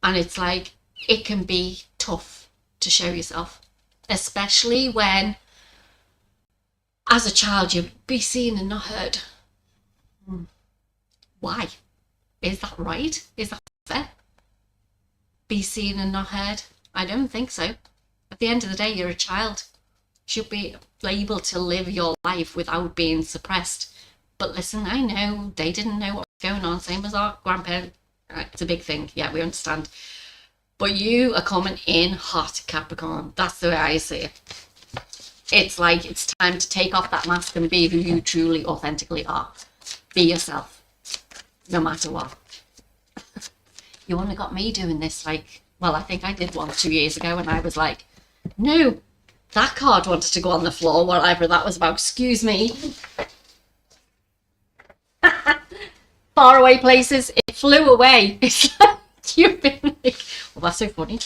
And it's like, it can be tough to show yourself, especially when, as a child, you'd be seen and not heard. Why? Is that right? Is that fair? Be seen and not heard? I don't think so. At the end of the day, you're a child. You should be able to live your life without being suppressed. But listen, I know they didn't know what was going on, same as our grandparents. It's a big thing, yeah, we understand. But you are coming in hot, Capricorn. That's the way I see it. It's like, it's time to take off that mask and be who you truly, authentically are. Be yourself, no matter what. You only got me doing this, like, well, I think I did one 2 years ago, and I was like, no, that card wanted to go on the floor, whatever that was about. Excuse me. Faraway places, it flew away. It's like, you've been like, well, that's so funny.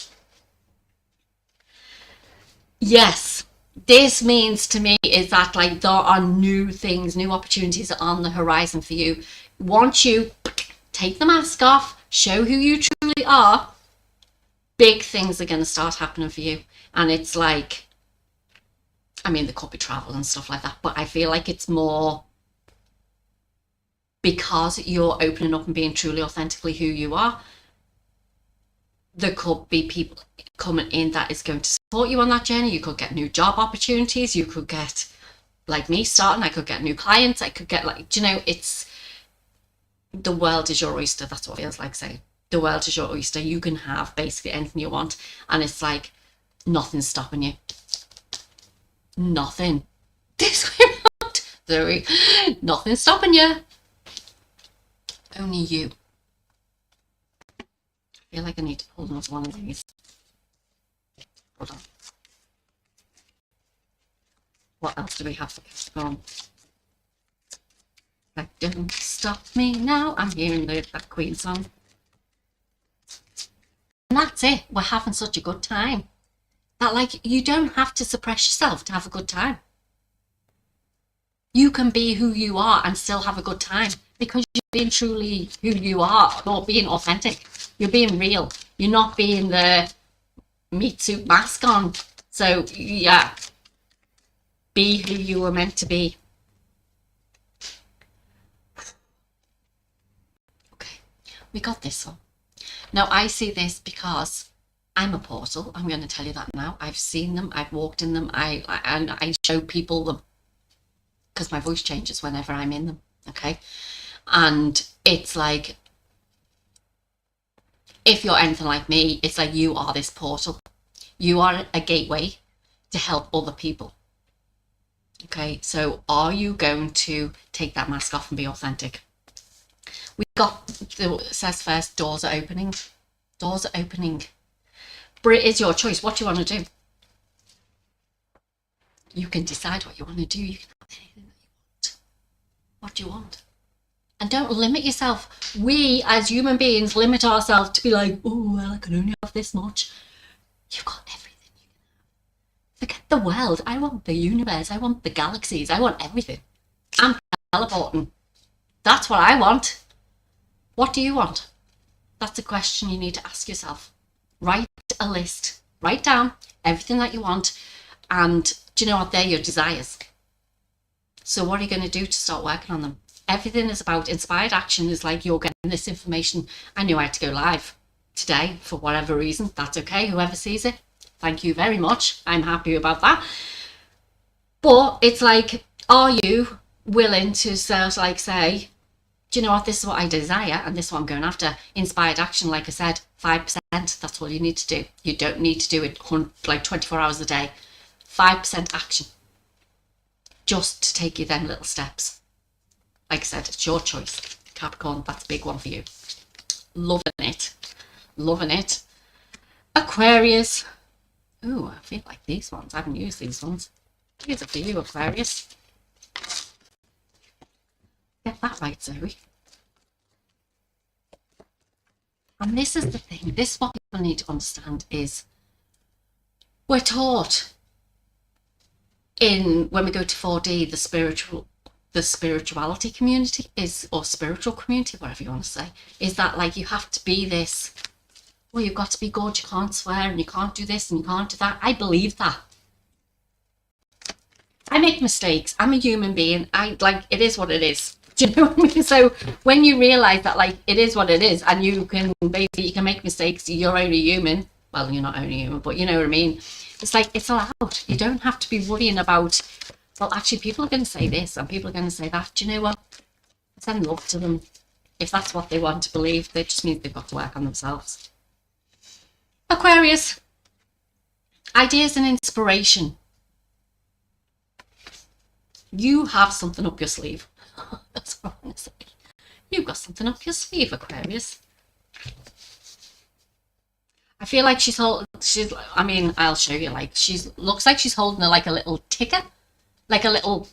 Yes, this means to me is that, like, there are new things, new opportunities on the horizon for you. Once you take the mask off, show who you truly are, big things are going to start happening for you. And it's like, I mean, there could be travel and stuff like that, but I feel like it's more because you're opening up and being truly authentically who you are. There could be people coming in that is going to support you on that journey. You could get new job opportunities. You could get, like me starting, I could get new clients. I could get, like, you know, it's, the world is your oyster. That's what it feels like saying. The world is your oyster. You can have basically anything you want. And it's like, nothing's stopping you. Nothing. This way around. Nothing's stopping you. Only you. I feel like I need to pull another one of these. Hold on. What else do we have for Capricorn? Like, don't stop me now. I'm hearing that Queen song. And that's it. We're having such a good time. That, like, you don't have to suppress yourself to have a good time. You can be who you are and still have a good time because you're being truly who you are, not being authentic. You're being real. You're not being the meat suit mask on. So, yeah, be who you were meant to be. Okay, we got this one. Now, I see this because I'm a portal. I'm going to tell you that now. I've seen them. I've walked in them. I show people them because my voice changes whenever I'm in them. Okay. And it's like, if you're anything like me, it's like you are this portal. You are a gateway to help other people. Okay. So are you going to take that mask off and be authentic? We got, it says first, doors are opening. Doors are opening. But it is your choice. What do you want to do? You can decide what you want to do. You can have anything that you want. What do you want? And don't limit yourself. We, as human beings, limit ourselves to be like, oh, well, I can only have this much. You've got everything you can have. Forget the world. I want the universe. I want the galaxies. I want everything. I'm teleporting. That's what I want. What do you want? That's a question you need to ask yourself. Write a list. Write down everything that you want and Do you know what? They're your desires. So what are you going to do to start working on them? Everything is about inspired action. Is like, you're getting this information. I knew I had to go live today for whatever reason. That's okay. Whoever sees it, thank you very much. I'm happy about that. But it's like, are you willing to sort of like say, do you know what, this is what I desire and this is what I'm going after? Inspired action, like I said, 5%, that's all you need to do. You don't need to do it like 24 hours a day. 5% action, just to take you them little steps. Like I said, it's your choice. Capricorn, that's a big one for you. Loving it. Loving it. Aquarius. Ooh, I feel like these ones, I haven't used these ones. These are for you, Aquarius. Get that right, Zoe. And this is the thing. This is what people need to understand is we're taught in, when we go to 4D, the spirituality community is, or spiritual community, whatever you want to say, is that like you have to be this, well, you've got to be good, you can't swear and you can't do this and you can't do that. I believe that. I make mistakes. I'm a human being. It is what it is. Do you know what I mean? So when you realize that, like, it is what it is, and you can make mistakes, you're only human. Well, you're not only human, but you know what I mean? It's like, it's allowed. You don't have to be worrying about, well, actually, people are going to say this and people are going to say that. Do you know what? Send love to them. If that's what they want to believe, that just means they've got to work on themselves. Aquarius. Ideas and inspiration. You have something up your sleeve. That's what I'm going to say. You've got something up your sleeve, Aquarius. I feel like I mean, I'll show you, like, looks like she's holding like a little ticker. Like a little,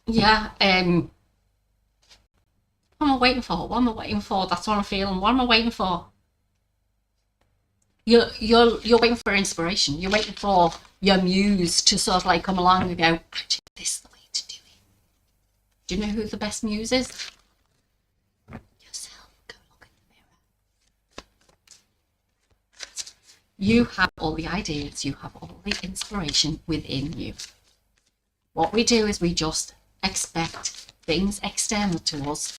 yeah, what am I waiting for? What am I waiting for? That's what I'm feeling. What am I waiting for? You're waiting for inspiration. You're waiting for your muse to sort of like come along and go, actually, this is the way to do it. Do you know who the best muse is? Yourself. Go look in the mirror. You have all the ideas. You have all the inspiration within you. What we do is we just expect things external to us.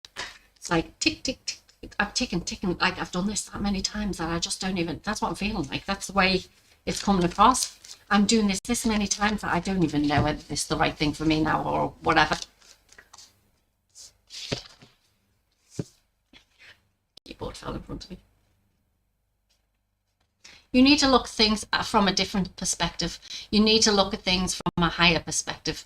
It's like tick, tick, tick. I'm ticking, like I've done this that many times that I just don't even, that's what I'm feeling like. That's the way it's coming across. I'm doing this many times that I don't even know whether this is the right thing for me now or whatever. Keyboard fell in front of me. You need to look at things from a different perspective. You need to look at things from a higher perspective.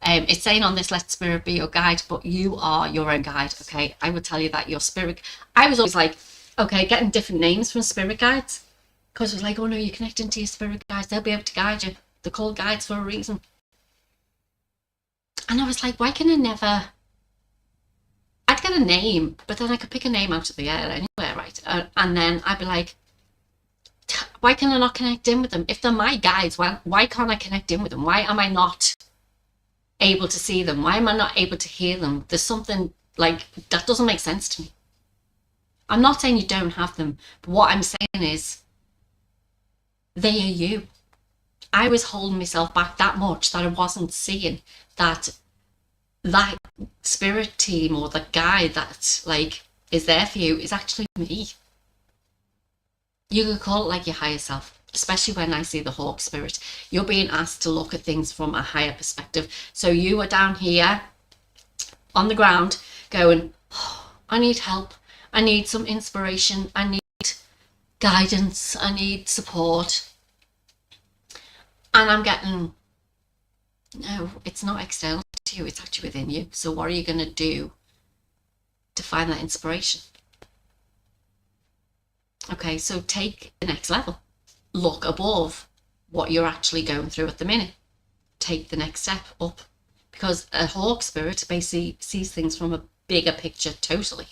It's saying on this, let spirit be your guide, but you are your own guide, okay? I would tell you that your spirit, I was always like, okay, getting different names from spirit guides, because it was like, oh no, you're connecting to your spirit guides, they'll be able to guide you. They're called guides for a reason. And I was like, why can I never, I'd get a name, but then I could pick a name out of the air anywhere, right? And then I'd be like, why can I not connect in with them? If they're my guides, why can't I connect in with them? Why am I not able to see them? Why am I not able to hear them? There's something like that doesn't make sense to me. I'm not saying you don't have them, but what I'm saying is they are you. I was holding myself back that much that I wasn't seeing that spirit team or the guide that like is there for you is actually me. You could call it like your higher self. Especially when I see the hawk spirit, you're being asked to look at things from a higher perspective. So you are down here on the ground going, oh, I need help. I need some inspiration. I need guidance. I need support. And I'm getting, no, it's not external to you. It's actually within you. So what are you going to do to find that inspiration? Okay, so take the next level. Look above what you're actually going through at the minute. Take the next step up, because a hawk spirit basically sees things from a bigger picture totally.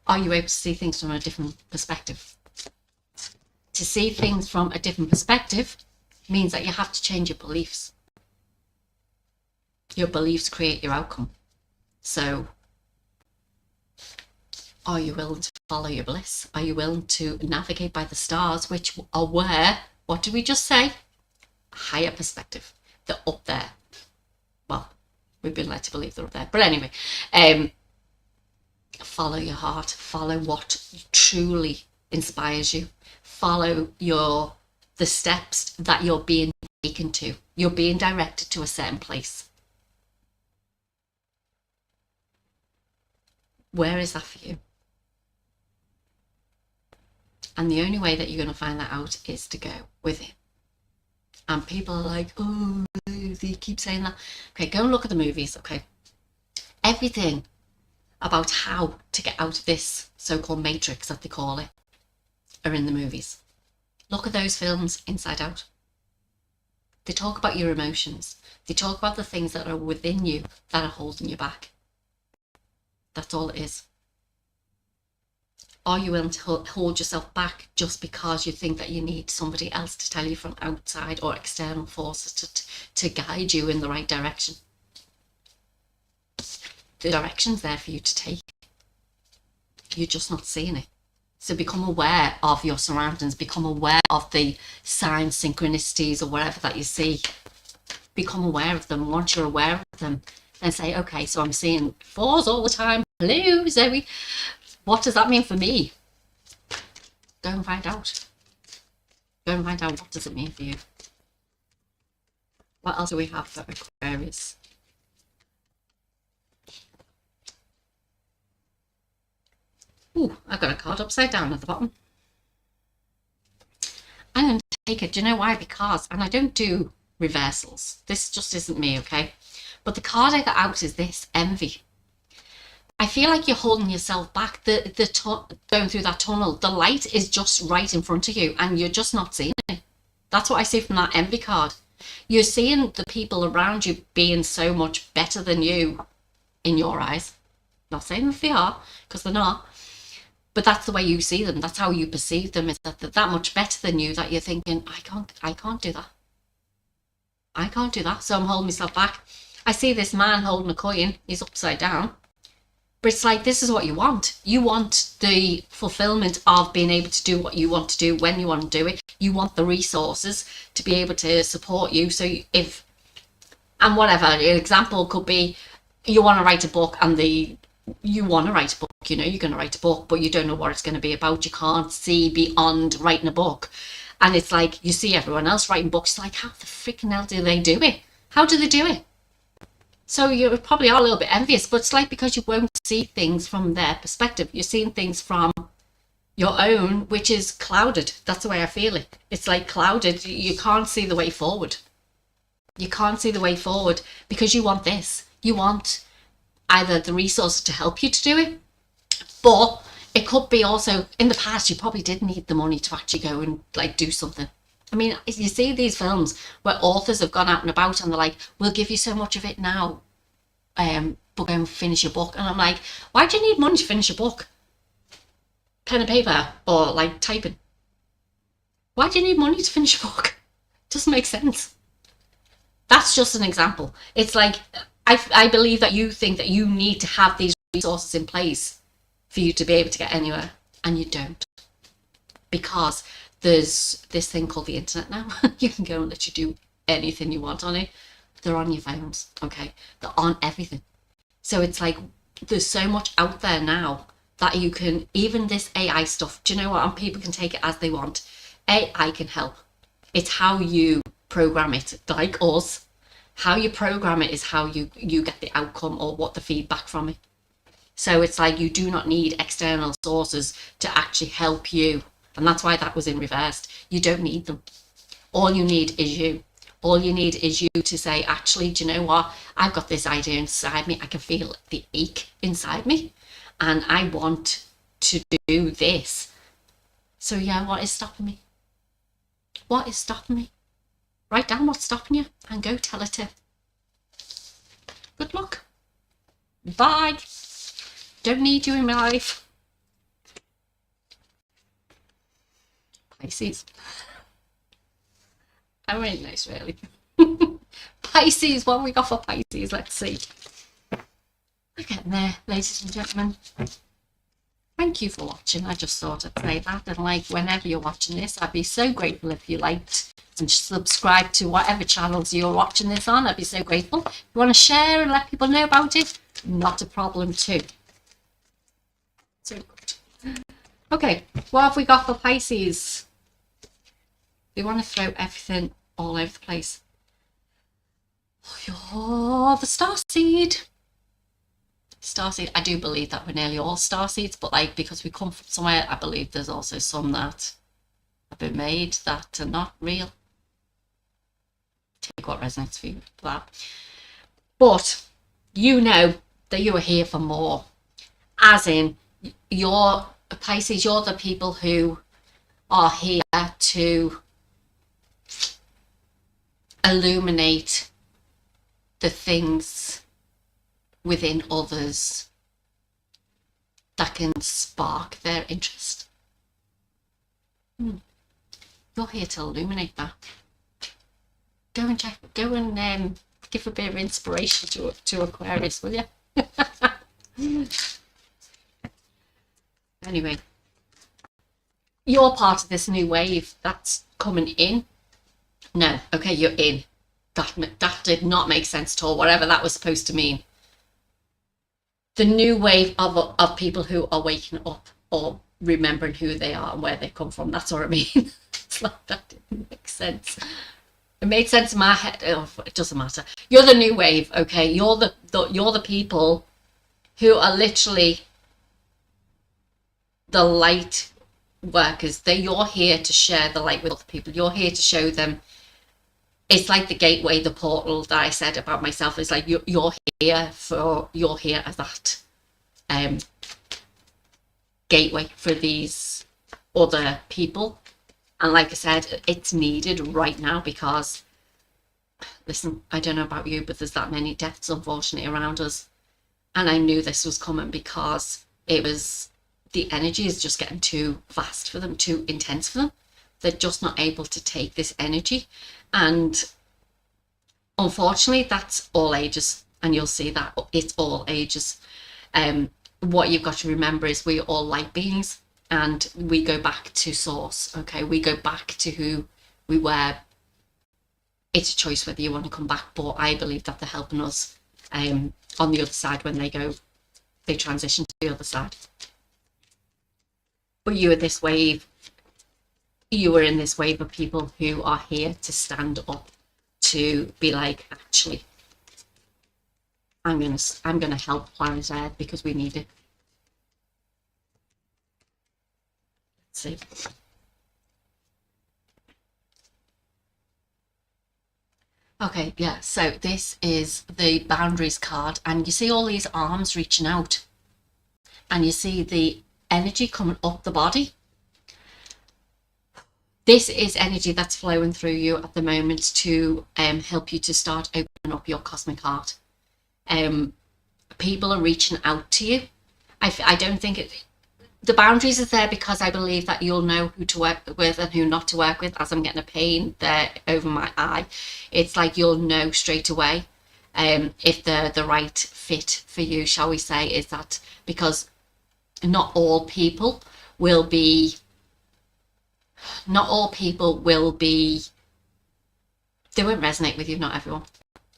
Are you able to see things from a different perspective? To see things from a different perspective means that you have to change your beliefs. Your beliefs create your outcome. So are you willing to follow your bliss? Are you willing to navigate by the stars, which are where What did we just say? Higher perspective. They're up there. Well, we've been led to believe they're up there. But anyway, follow your heart. Follow what truly inspires you. Follow the steps that you're being taken to. You're being directed to a certain place. Where is that for you? And the only way that you're going to find that out is to go with it. And people are like, oh, they keep saying that. Okay, go and look at the movies, okay? Everything about how to get out of this so-called matrix that they call it are in the movies. Look at those films inside out. They talk about your emotions. They talk about the things that are within you that are holding you back. That's all it is. Are you willing to hold yourself back just because you think that you need somebody else to tell you from outside or external forces to guide you in the right direction? The direction's there for you to take. You're just not seeing it. So become aware of your surroundings. Become aware of the signs, synchronicities, or whatever that you see. Become aware of them. Once you're aware of them, then say, okay, so I'm seeing 4s all the time. Hello, Zoe. What does that mean for me? Go and find out. Go and find out what does it mean for you. What else do we have for Aquarius? Ooh, I've got a card upside down at the bottom. I'm going to take it. Do you know why? Because, and I don't do reversals. This just isn't me, okay? But the card I got out is this, envy. I feel like you're holding yourself back. Going through that tunnel, the light is just right in front of you and you're just not seeing it. That's what I see from that envy card. You're seeing the people around you being so much better than you in your eyes. Not saying that they are, because they're not. But that's the way you see them. That's how you perceive them, is that they're that much better than you that you're thinking, I can't do that. I can't do that. So I'm holding myself back. I see this man holding a coin. He's upside down. But it's like, this is what you want. You want the fulfillment of being able to do what you want to do when you want to do it. You want the resources to be able to support you. So and whatever, an example could be, you want to write a book and you want to write a book, you know, you're going to write a book, but you don't know what it's going to be about. You can't see beyond writing a book. And it's like, you see everyone else writing books, it's like, how the freaking hell do they do it? How do they do it? So you probably are a little bit envious, but it's like, because you won't see things from their perspective. You're seeing things from your own, which is clouded. That's the way I feel it. It's like clouded. You can't see the way forward. You can't see the way forward because you want this. You want either the resources to help you to do it, but it could be also, in the past, you probably did need the money to actually go and like do something. I mean, you see these films where authors have gone out and about and they're like, we'll give you so much of it now, but go and finish your book. And I'm like, why do you need money to finish a book? Pen and paper or like typing. Why do you need money to finish a book? Doesn't make sense. That's just an example. It's like, I believe that you think that you need to have these resources in place for you to be able to get anywhere, and you don't. Because there's this thing called the internet now. You can go and let you do anything you want on it. They're on your phones, okay? They're on everything. So it's like, there's so much out there now that you can, even this AI stuff, do you know what? And people can take it as they want. AI can help. It's how you program it, like us. How you program it is how you get the outcome or what the feedback from it. So it's like, you do not need external sources to actually help you. And that's why that was in reversed. You don't need them. All you need is you. All you need is you to say, actually, do you know what? I've got this idea inside me. I can feel the ache inside me. And I want to do this. So yeah, what is stopping me? What is stopping me? Write down what's stopping you and go tell it to. Good luck. Bye. Don't need you in my life. Pisces. I'm really nice, really. Pisces, what have we got for Pisces? Let's see. We're getting there, ladies and gentlemen. Thank you for watching. I just thought I'd say that. And like, whenever you're watching this, I'd be so grateful if you liked and subscribe to whatever channels you're watching this on. I'd be so grateful. If you want to share and let people know about it, not a problem too. So good. Okay, what have we got for Pisces? They want to throw everything all over the place. You're the starseed. Starseed, I do believe that we're nearly all starseeds, but like, because we come from somewhere, I believe there's also some that have been made that are not real. Take what resonates for you for that. But you know that you are here for more. As in, you're Pisces, you're the people who are here to illuminate the things within others that can spark their interest. You're here to illuminate that. Go and check, go and give a bit of inspiration to Aquarius, will you? Anyway, you're part of this new wave that's coming in. No, okay, you're in. That did not make sense at all, whatever that was supposed to mean. The new wave of people who are waking up or remembering who they are and where they come from. That's what I mean. It's like, that didn't make sense. It made sense in my head. Oh, it doesn't matter. You're the new wave, okay? You're the people who are literally the light workers. You're here to share the light with other people. You're here to show them. It's like the gateway, the portal that I said about myself. It's like you're here as that gateway for these other people. And like I said, it's needed right now because, listen, I don't know about you, but there's that many deaths, unfortunately, around us. And I knew this was coming because the energy is just getting too vast for them, too intense for them. They're just not able to take this energy. And unfortunately, that's all ages. And you'll see that it's all ages. What you've got to remember is we're all light beings and we go back to source. Okay, we go back to who we were. It's a choice whether you want to come back, but I believe that they're helping us on the other side when they transition to the other side. But you are this wave. You are in this wave of people who are here to stand up, to be like, actually, I'm gonna help planet Earth because we need it. Let's see. Okay, yeah, so this is the boundaries card, and you see all these arms reaching out, and you see the energy coming up the body. This is energy that's flowing through you at the moment to help you to start opening up your cosmic heart. People are reaching out to you. I don't think the boundaries are there because I believe that you'll know who to work with and who not to work with. As I'm getting a pain there over my eye, it's like you'll know straight away if they're the right fit for you, shall we say. Is that because not all people will be they won't resonate with you, not everyone.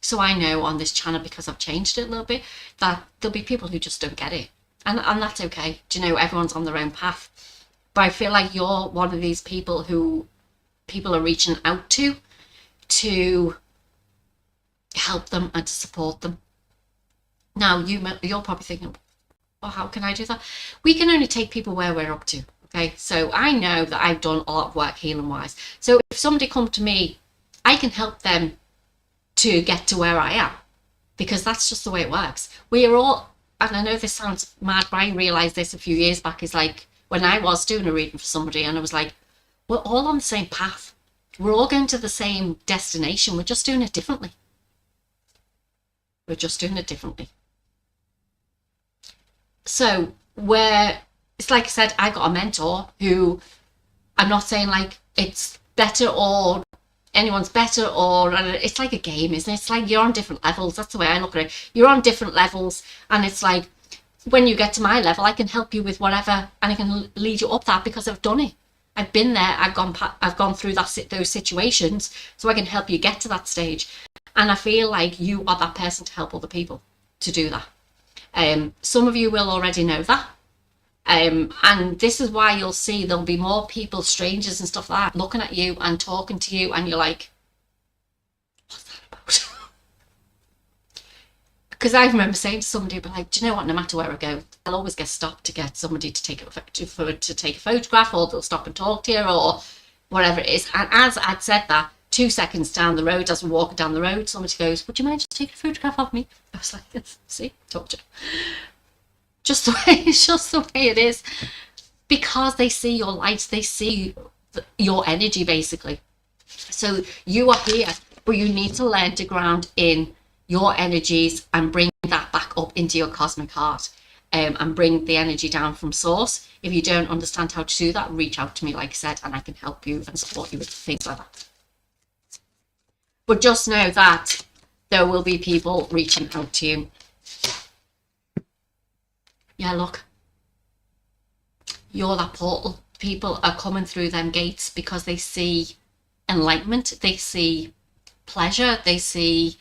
So I know on this channel, because I've changed it a little bit, that there'll be people who just don't get it, and that's okay. Do you know, everyone's on their own path, but I feel like you're one of these people who people are reaching out to help them and to support them. Now you're probably thinking, well, how can I do that? We can only take people where we're up to. Okay, so I know that I've done a lot of work healing wise. So if somebody come to me, I can help them to get to where I am, because that's just the way it works. We are all, and I know this sounds mad, but I realised this a few years back, is like when I was doing a reading for somebody and I was like, we're all on the same path. We're all going to the same destination. We're just doing it differently. We're just doing it differently. So it's like I said, I got a mentor who, I'm not saying like it's better or anyone's better, or it's like a game, isn't it? It's like you're on different levels. That's the way I look at it. You're on different levels, and it's like when you get to my level, I can help you with whatever, and I can lead you up that because I've done it. I've been there. I've gone through those situations, so I can help you get to that stage. And I feel like you are that person to help other people to do that. Some of you will already know that. And this is why you'll see there'll be more people, strangers and stuff like that, looking at you and talking to you, and you're like, what's that about? Because I remember saying to somebody, but like, do you know what? No matter where I go, I'll always get stopped to get somebody to take a photograph, or they'll stop and talk to you, or whatever it is. And as I'd said that, 2 seconds down the road, as we're walking down the road, somebody goes, would you mind just taking a photograph of me? I was like, see, told you. Just the way, it's just the way it is. Because they see your light, they see your energy, basically. So you are here, but you need to learn to ground in your energies and bring that back up into your cosmic heart, and bring the energy down from source. If you don't understand how to do that, reach out to me, like I said, and I can help you and support you with things like that. But just know that there will be people reaching out to you. Yeah, look, you're that portal. People are coming through them gates because they see enlightenment, they see pleasure, they see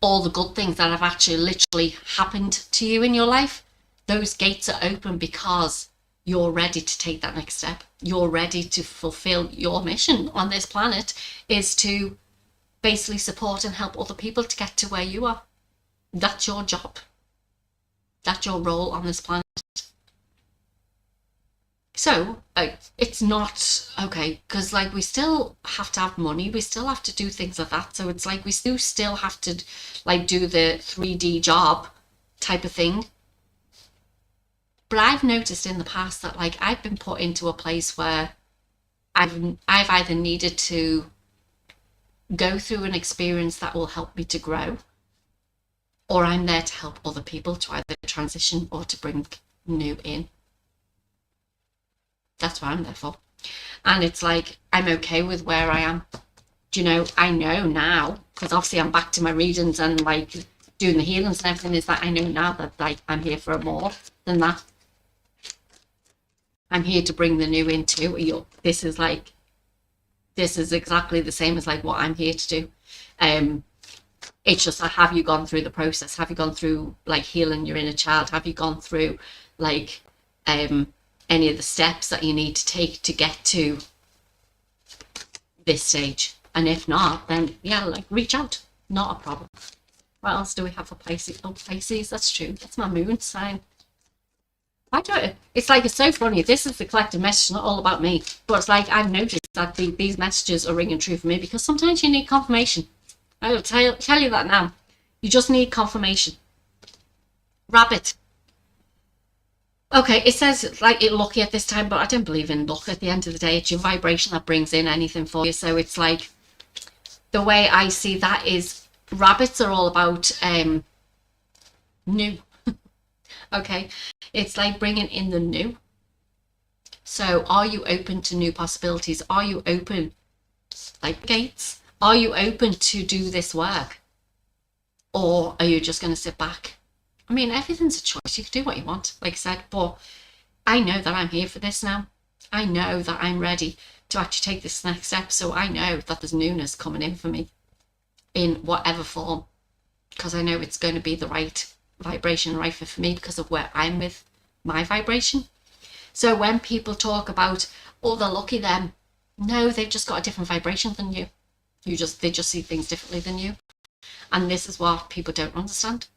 all the good things that have actually literally happened to you in your life. Those gates are open because you're ready to take that next step. You're ready to fulfill your mission on this planet, is to basically support and help other people to get to where you are. That's your job. That's your role on this planet. So it's not okay, because like we still have to have money, we still have to do things like that. So it's like we still have to like do the 3D job type of thing. But I've noticed in the past that like I've been put into a place where I've either needed to go through an experience that will help me to grow, or I'm there to help other people to either transition or to bring new in. That's what I'm there for. And it's like, I'm okay with where I am. Do you know, I know now, because obviously I'm back to my readings and like doing the healings and everything, is that I know now that like I'm here for more than that. I'm here to bring the new into. This is exactly the same as like what I'm here to do. It's just like, have you gone through the process? Have you gone through like healing your inner child? Have you gone through like any of the steps that you need to take to get to this stage? And if not, then yeah, like reach out. Not a problem. What else do we have for Pisces? Oh, Pisces, that's true. That's my moon sign. It's like, it's so funny. This is the collective message, not all about me. But it's like, I've noticed that these messages are ringing true for me, because sometimes you need confirmation. I will tell you that now. You just need confirmation. Rabbit. Okay, it says like it lucky at this time, but I don't believe in luck. At the end of the day, it's your vibration that brings in anything for you. So it's like, the way I see that is rabbits are all about new. Okay, it's like bringing in the new. So are you open to new possibilities? Are you open, like gates? Are you open to do this work? Or are you just going to sit back? I mean, everything's a choice. You can do what you want, like I said, but I know that I'm here for this now. I know that I'm ready to actually take this next step. So I know that there's newness coming in for me in whatever form, because I know it's going to be the right vibration, right fit for me, because of where I'm with my vibration. So when people talk about, oh, they're lucky them, no, they've just got a different vibration than you. They just see things differently than you. And this is what people don't understand.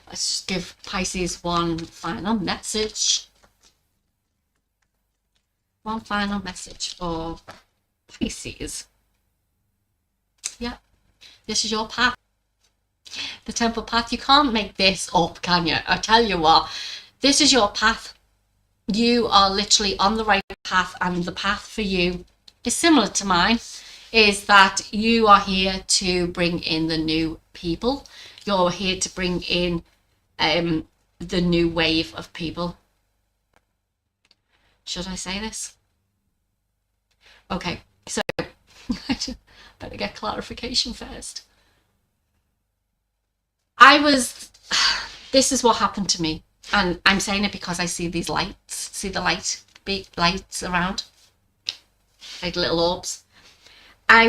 Let's just give Pisces one final message. One final message for Pisces. Yeah, this is your path. The temple path. You can't make this up, can you? I tell you what, this is your path. You are literally on the right path, and the path for you is similar to mine, is that you are here to bring in the new people. You're here to bring in the new wave of people. Should I say this? Okay, so better get clarification first. this is what happened to me. And I'm saying it because I see these lights. See the big lights around? Like little orbs. I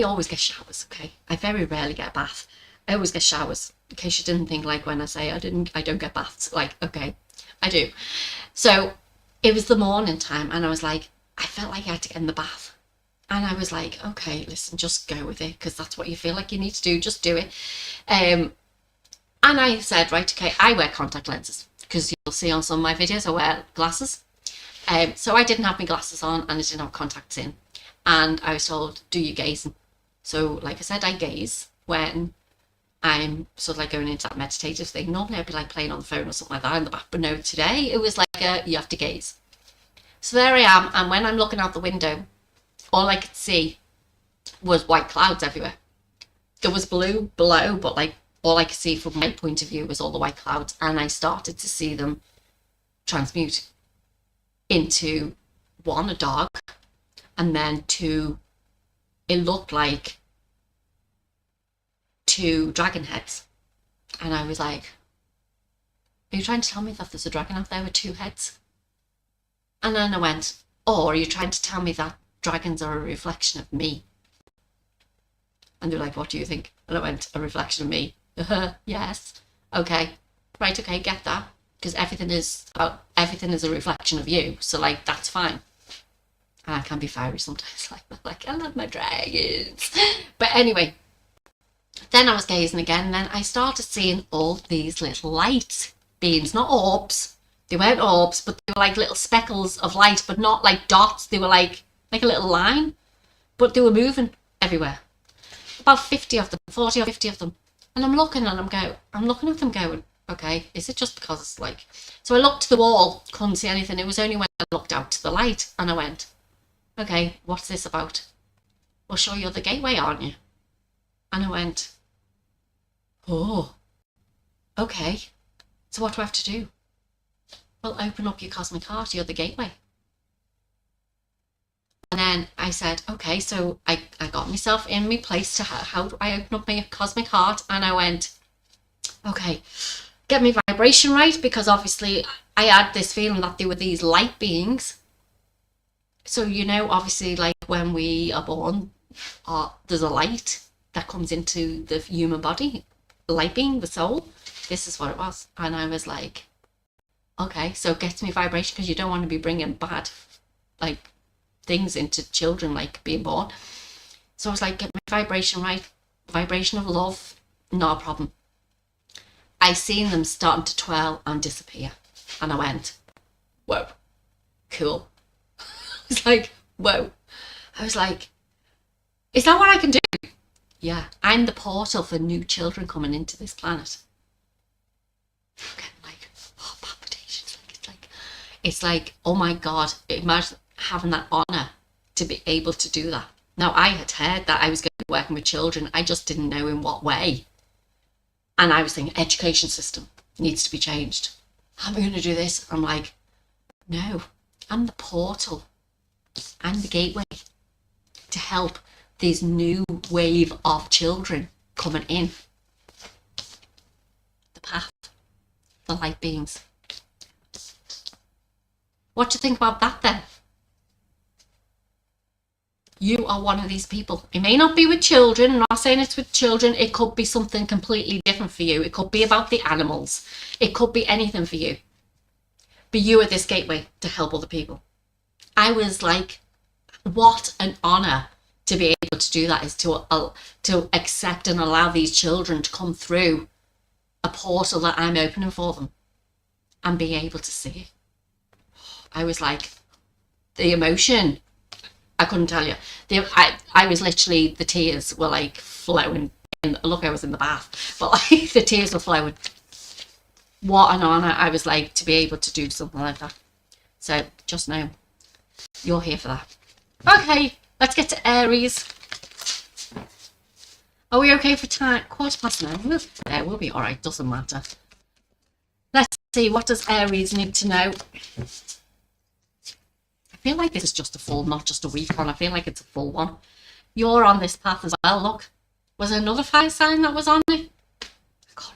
always get showers, okay? I very rarely get a bath. I always get showers. In case you didn't think, like, when I say I don't get baths. Like, okay, I do. So it was the morning time, and I was like, I felt like I had to get in the bath. And I was like, okay, listen, just go with it, because that's what you feel like you need to do. Just do it. And I said, right, okay, I wear contact lenses, because you'll see on some of my videos I wear glasses. So I didn't have my glasses on, and I didn't have contacts in. And I was told, do your gazing. So like I said, I gaze when I'm sort of like going into that meditative thing. Normally I'd be like playing on the phone or something like that in the back, but no, today it was like you have to gaze. So there I am, and when I'm looking out the window, all I could see was white clouds everywhere. There was blue below, but like all I could see from my point of view was all the white clouds, and I started to see them transmute into, one, a dog, and then two, it looked like 2 dragon heads. And I was like, are you trying to tell me that there's a dragon out there with 2 heads? And then I went, or are you trying to tell me that dragons are a reflection of me? And they're like, what do you think? And I went, a reflection of me. Yes. Okay. Right, okay, get that. Because everything is a reflection of you. So like, that's fine. And I can be fiery sometimes, like I love my dragons. But anyway, then I was gazing again, and then I started seeing all these little light beams, not orbs. They weren't orbs, but they were like little speckles of light, but not like dots. They were like a little line, but they were moving everywhere. About 50 of them, 40 or 50 of them. And I'm looking at them going, okay, is it just because it's like... So I looked to the wall, couldn't see anything. It was only when I looked out to the light, and I went, okay, what's this about? Well, sure, you're the gateway, aren't you? And I went, oh, okay. So what do I have to do? Well, open up your cosmic heart. You're the gateway. And then I said, okay, so I got myself in my place to how do I open up my cosmic heart? And I went, okay, get my vibration right, because obviously I had this feeling that there were these light beings. So, you know, obviously, like when we are born, there's a light that comes into the human body, the light being, the soul. This is what it was. And I was like, okay, so it gets me vibration, because you don't want to be bringing bad, like, things into children, like being born. So I was like, get my vibration right, vibration of love, not a problem. I seen them starting to twirl and disappear. And I went, whoa, cool. I was like, whoa. I was like, is that what I can do? Yeah, I'm the portal for new children coming into this planet. I'm getting like, oh, palpitations. It's like, oh my God, imagine having that honour to be able to do that. Now, I had heard that I was going to be working with children. I just didn't know in what way. And I was thinking, education system needs to be changed. How am I going to do this? I'm like, no, I'm the portal. I'm the gateway to help this new wave of children coming in. The path, the light beings. What do you think about that then? You are one of these people. It may not be with children. I'm not saying it's with children. It could be something completely different for you. It could be about the animals. It could be anything for you. But you are this gateway to help other people. I was like, what an honour to be able to do that, is to accept and allow these children to come through a portal that I'm opening for them and being able to see it. I was like, the emotion, I couldn't tell you. I was literally, the tears were like flowing. Look, I was in the bath, but like the tears were flowing. What an honour I was like to be able to do something like that. So just know you're here for that. Okay, let's get to Aries. Are we okay for time? 9:15. Yeah, we'll be all right. Doesn't matter. Let's see. What does Aries need to know? I feel like this is just a full, not just a week on. I feel like it's a full one. You're on this path as well. Look, was there another fire sign that was on it? I can't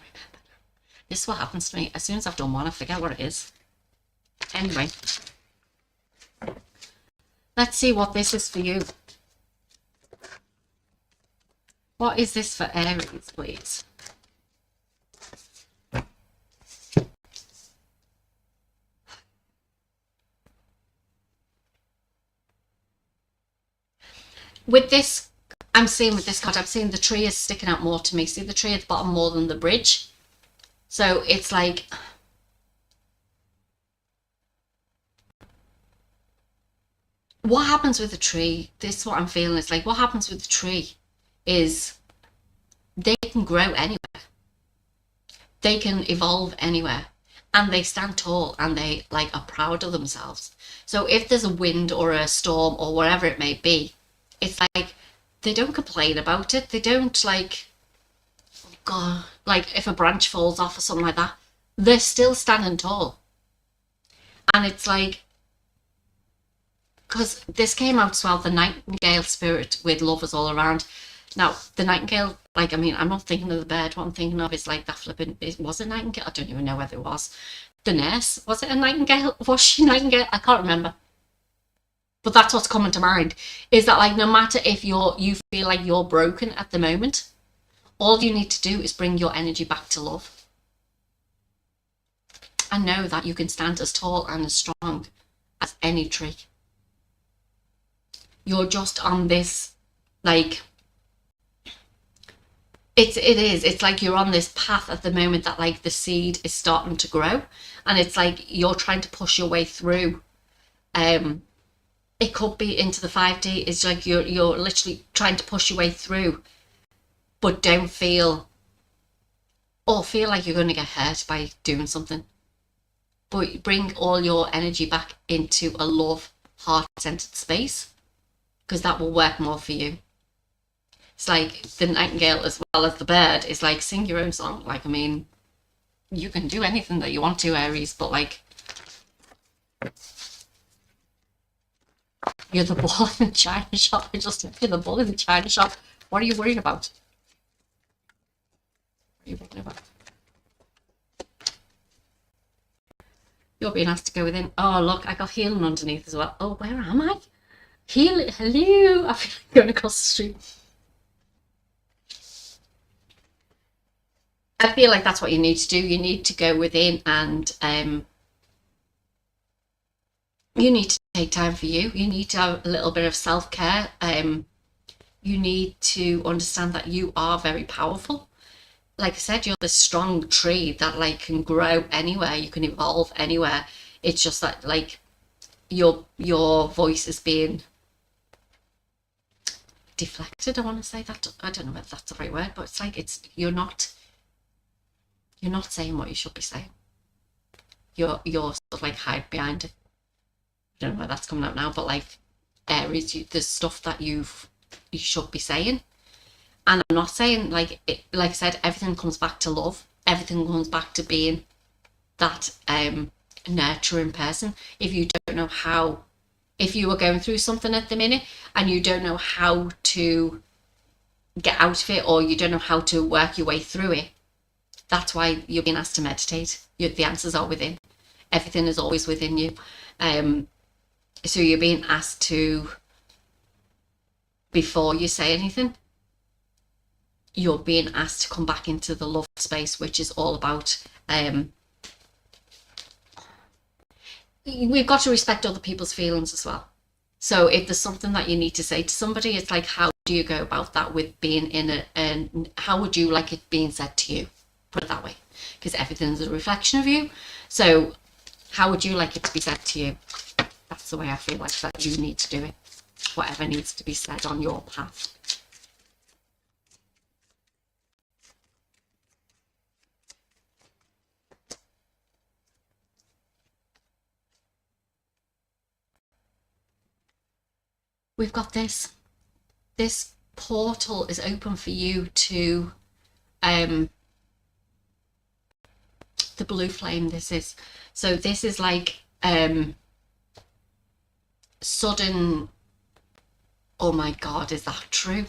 This is what happens to me. As soon as I've done one, I forget what it is. Anyway, let's see what this is for you. What is this for Aries, please? With this, I'm seeing with this card, I'm seeing the tree is sticking out more to me. See the tree at the bottom more than the bridge? So it's like, what happens with the tree? This is what I'm feeling. It's like, what happens with the tree is they can grow anywhere. They can evolve anywhere. And they stand tall and they like are proud of themselves. So if there's a wind or a storm or whatever it may be, it's like they don't complain about it. They don't like, oh God, like if a branch falls off or something like that, they're still standing tall. And it's like, because this came out as well, the nightingale spirit with lovers all around. Now, the nightingale, like, I mean, I'm not thinking of the bird. What I'm thinking of is like that flipping, was it nightingale? I don't even know whether it was. The nurse, was it a nightingale? Was she nightingale? I can't remember. But that's what's coming to mind, is that like, no matter if you feel like you're broken at the moment, all you need to do is bring your energy back to love. And know that you can stand as tall and as strong as any tree. You're just on this, like, it's like you're on this path at the moment that like the seed is starting to grow, and it's like you're trying to push your way through. It could be into the 5D. It's like you're literally trying to push your way through, but don't feel like you're going to get hurt by doing something. But bring all your energy back into a love, heart-centered space, because that will work more for you. It's like the nightingale as well as the bird. It's like, sing your own song. Like, I mean, you can do anything that you want to, Aries, but like, you're the bull in the china shop. You're the bull in the china shop. What are you worried about? What are you worried about? You're being asked to go within. Oh, look, I got healing underneath as well. Oh, where am I? Healing. Hello. I feel like going across the street. I feel like that's what you need to do. You need to go within and you need to take time for you. You need to have a little bit of self-care. You need to understand that you are very powerful. Like I said, you're this strong tree that like can grow anywhere. You can evolve anywhere. It's just that like your voice is being deflected. I want to say that. I don't know whether that's the right word, but it's like you're not saying what you should be saying. You're sort of like hide behind it. I don't know where that's coming out now, but like Aries, there's stuff that you should be saying. And I'm not saying like I said, everything comes back to love. Everything comes back to being that nurturing person. If you don't know how, if you are going through something at the minute and you don't know how to get out of it, or you don't know how to work your way through it, that's why you're being asked to meditate. The answers are within. Everything is always within you. So you're being asked to, before you say anything, you're being asked to come back into the love space, which is all about, we've got to respect other people's feelings as well. So if there's something that you need to say to somebody, it's like, how do you go about that with being in how would you like it being said to you? Put it that way, because everything's a reflection of you. So how would you like it to be said to you? That's the way I feel like that you need to do it. Whatever needs to be said on your path. We've got this portal is open for you to the blue flame. This is like sudden, oh my God, is that true?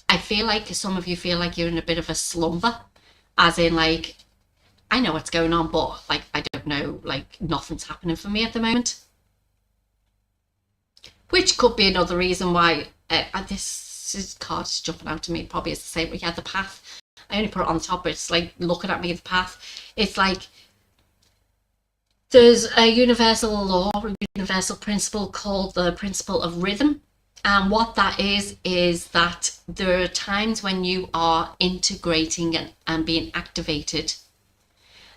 I feel like some of you feel like you're in a bit of a slumber, as in like, I know what's going on, but like, I don't know, like nothing's happening for me at the moment. Which could be another reason why this card is jumping out to me. Probably is the same. Yeah, the path. I only put it on the top, but it's like looking at me, the path. It's like there's a universal law, a universal principle called the principle of rhythm. And what that is that there are times when you are integrating and being activated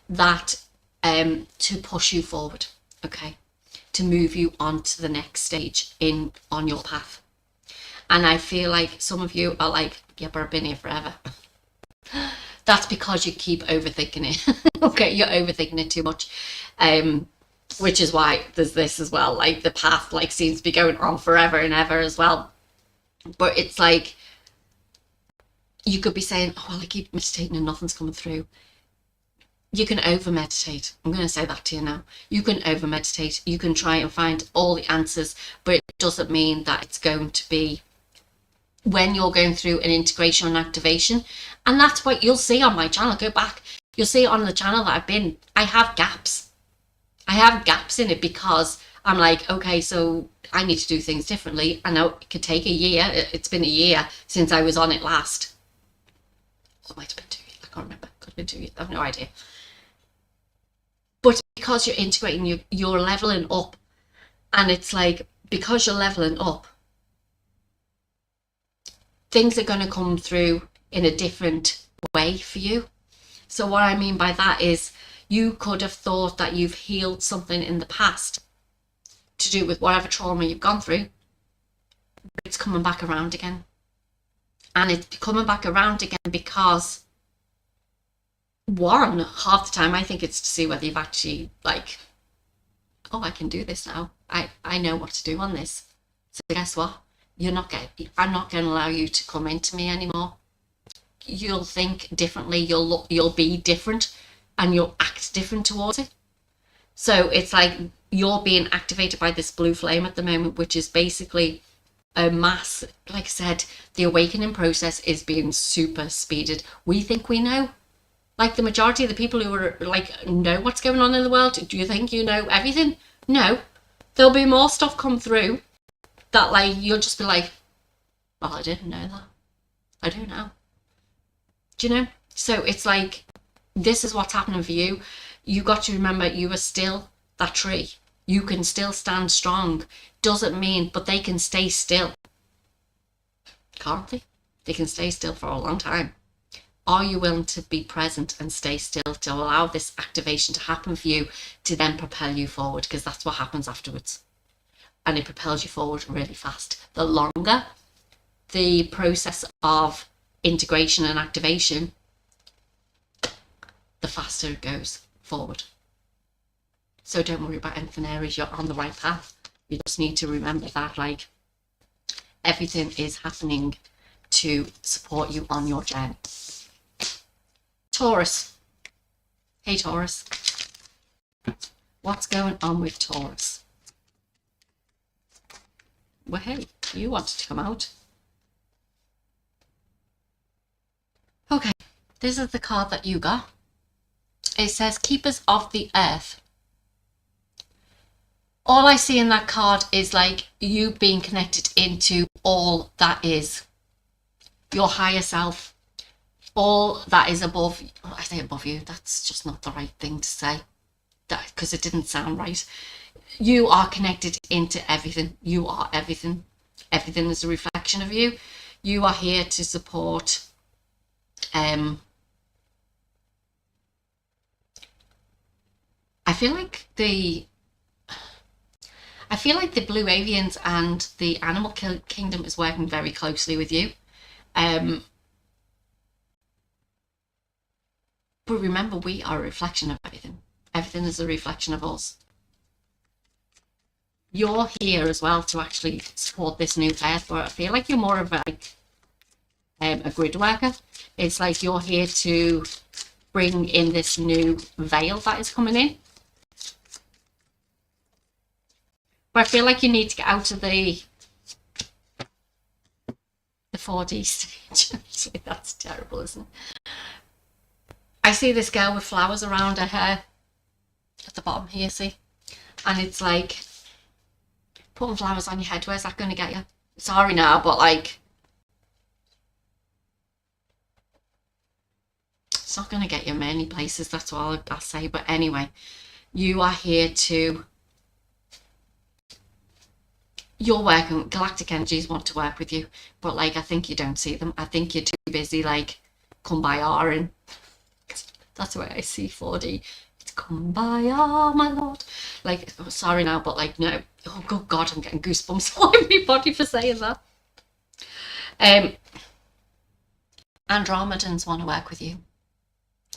that to push you forward, okay, to move you on to the next stage on your path. And I feel like some of you are like, yeah, but I've been here forever. That's because you keep overthinking it. Okay, you're overthinking it too much, which is why there's this as well. Like the path like seems to be going on forever and ever as well. But it's like you could be saying, oh well, I keep meditating and nothing's coming through. You can over meditate. I'm going to say that to you now. You can over meditate. You can try and find all the answers, but it doesn't mean that it's going to be when you're going through an integration and activation. And that's what you'll see on my channel. Go back. You'll see on the channel that I've been. I have gaps. I have gaps in it because I'm like, okay, so I need to do things differently. I know it could take a year. It's been a year since I was on it last. It might have been 2 years. I can't remember. Could have been 2 years. I have no idea. But because you're integrating, you're leveling up. And it's like, because you're leveling up, things are going to come through in a different way for you. So what I mean by that is you could have thought that you've healed something in the past to do with whatever trauma you've gone through. It's coming back around again. And it's coming back around again because one, half the time I think it's to see whether you've actually like, oh, I can do this now. I know what to do on this. So guess what? I'm not going to allow you to come into me anymore. You'll think differently. You'll be different, and you'll act different towards it. So it's like you're being activated by this blue flame at the moment, which is basically a mass. Like I said, the awakening process is being super speeded. We think we know. Like the majority of the people who are like know what's going on in the world, do you think you know everything? No. There'll be more stuff come through that like you'll just be like, well, I didn't know that. I do now. Do you know? So it's like, this is what's happening for you. You got to remember you are still that tree. You can still stand strong. Doesn't mean, but they can stay still. Can't they? They can stay still for a long time. Are you willing to be present and stay still to allow this activation to happen for you to then propel you forward? Because that's what happens afterwards. And it propels you forward really fast. The longer the process of integration and activation, the faster it goes forward. So don't worry about anything areas, you're on the right path. You just need to remember that like everything is happening to support you on your journey. Taurus. Hey Taurus. What's going on with Taurus? Well, hey, you wanted to come out. Okay, this is the card that you got. It says Keepers of the Earth. All I see in that card is like you being connected into all that is your higher self. All that is above, I say above you, that's just not the right thing to say, that because it didn't sound right. You are connected into everything. You are everything. Everything is a reflection of you. You are here to support I feel like the blue avians and the animal kingdom is working very closely with you. But remember, we are a reflection of everything. Everything is a reflection of us. You're here as well to actually support this new earth, but I feel like you're more of a grid worker. It's like you're here to bring in this new veil that is coming in. But I feel like you need to get out of the 4D stage. Actually, that's terrible, isn't it? I see this girl with flowers around her hair at the bottom here, see? And it's like, putting flowers on your head, where's that going to get you? Sorry now, but like, it's not going to get you many places, that's all I'll say. But anyway, you are here to, you're working, galactic energies want to work with you, but like, I think you don't see them. I think you're too busy, like, come by R, and that's where I see 4D. It's come by R, my lord. Like, oh, sorry now, but like, no. Oh, good God, I'm getting goosebumps all over my body for saying that. Andromedans want to work with you.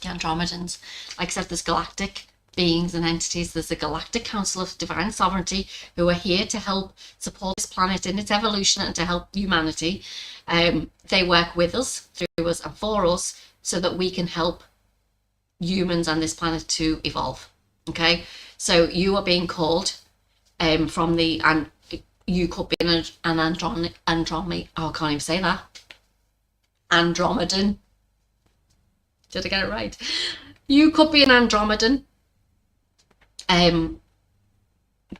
The Andromedans, like I said, there's galactic beings and entities. There's a galactic council of divine sovereignty who are here to help support this planet in its evolution and to help humanity. They work with us, through us and for us, so that we can help humans and this planet to evolve. Okay, so you are being called from the, and you could be an Andromedan. Oh, I can't even say that. Andromedan. Did I get it right? You could be an Andromedan.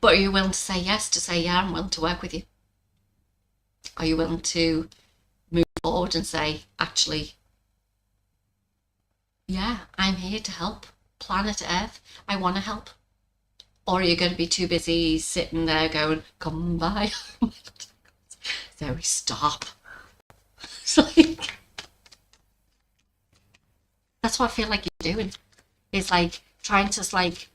But are you willing to say yes, to say, yeah, I'm willing to work with you? Are you willing to move forward and say, actually, yeah, I'm here to help planet Earth. I want to help. Or are you going to be too busy sitting there going, come by? Zoe, stop. It's like, that's what I feel like you're doing. It's like trying to like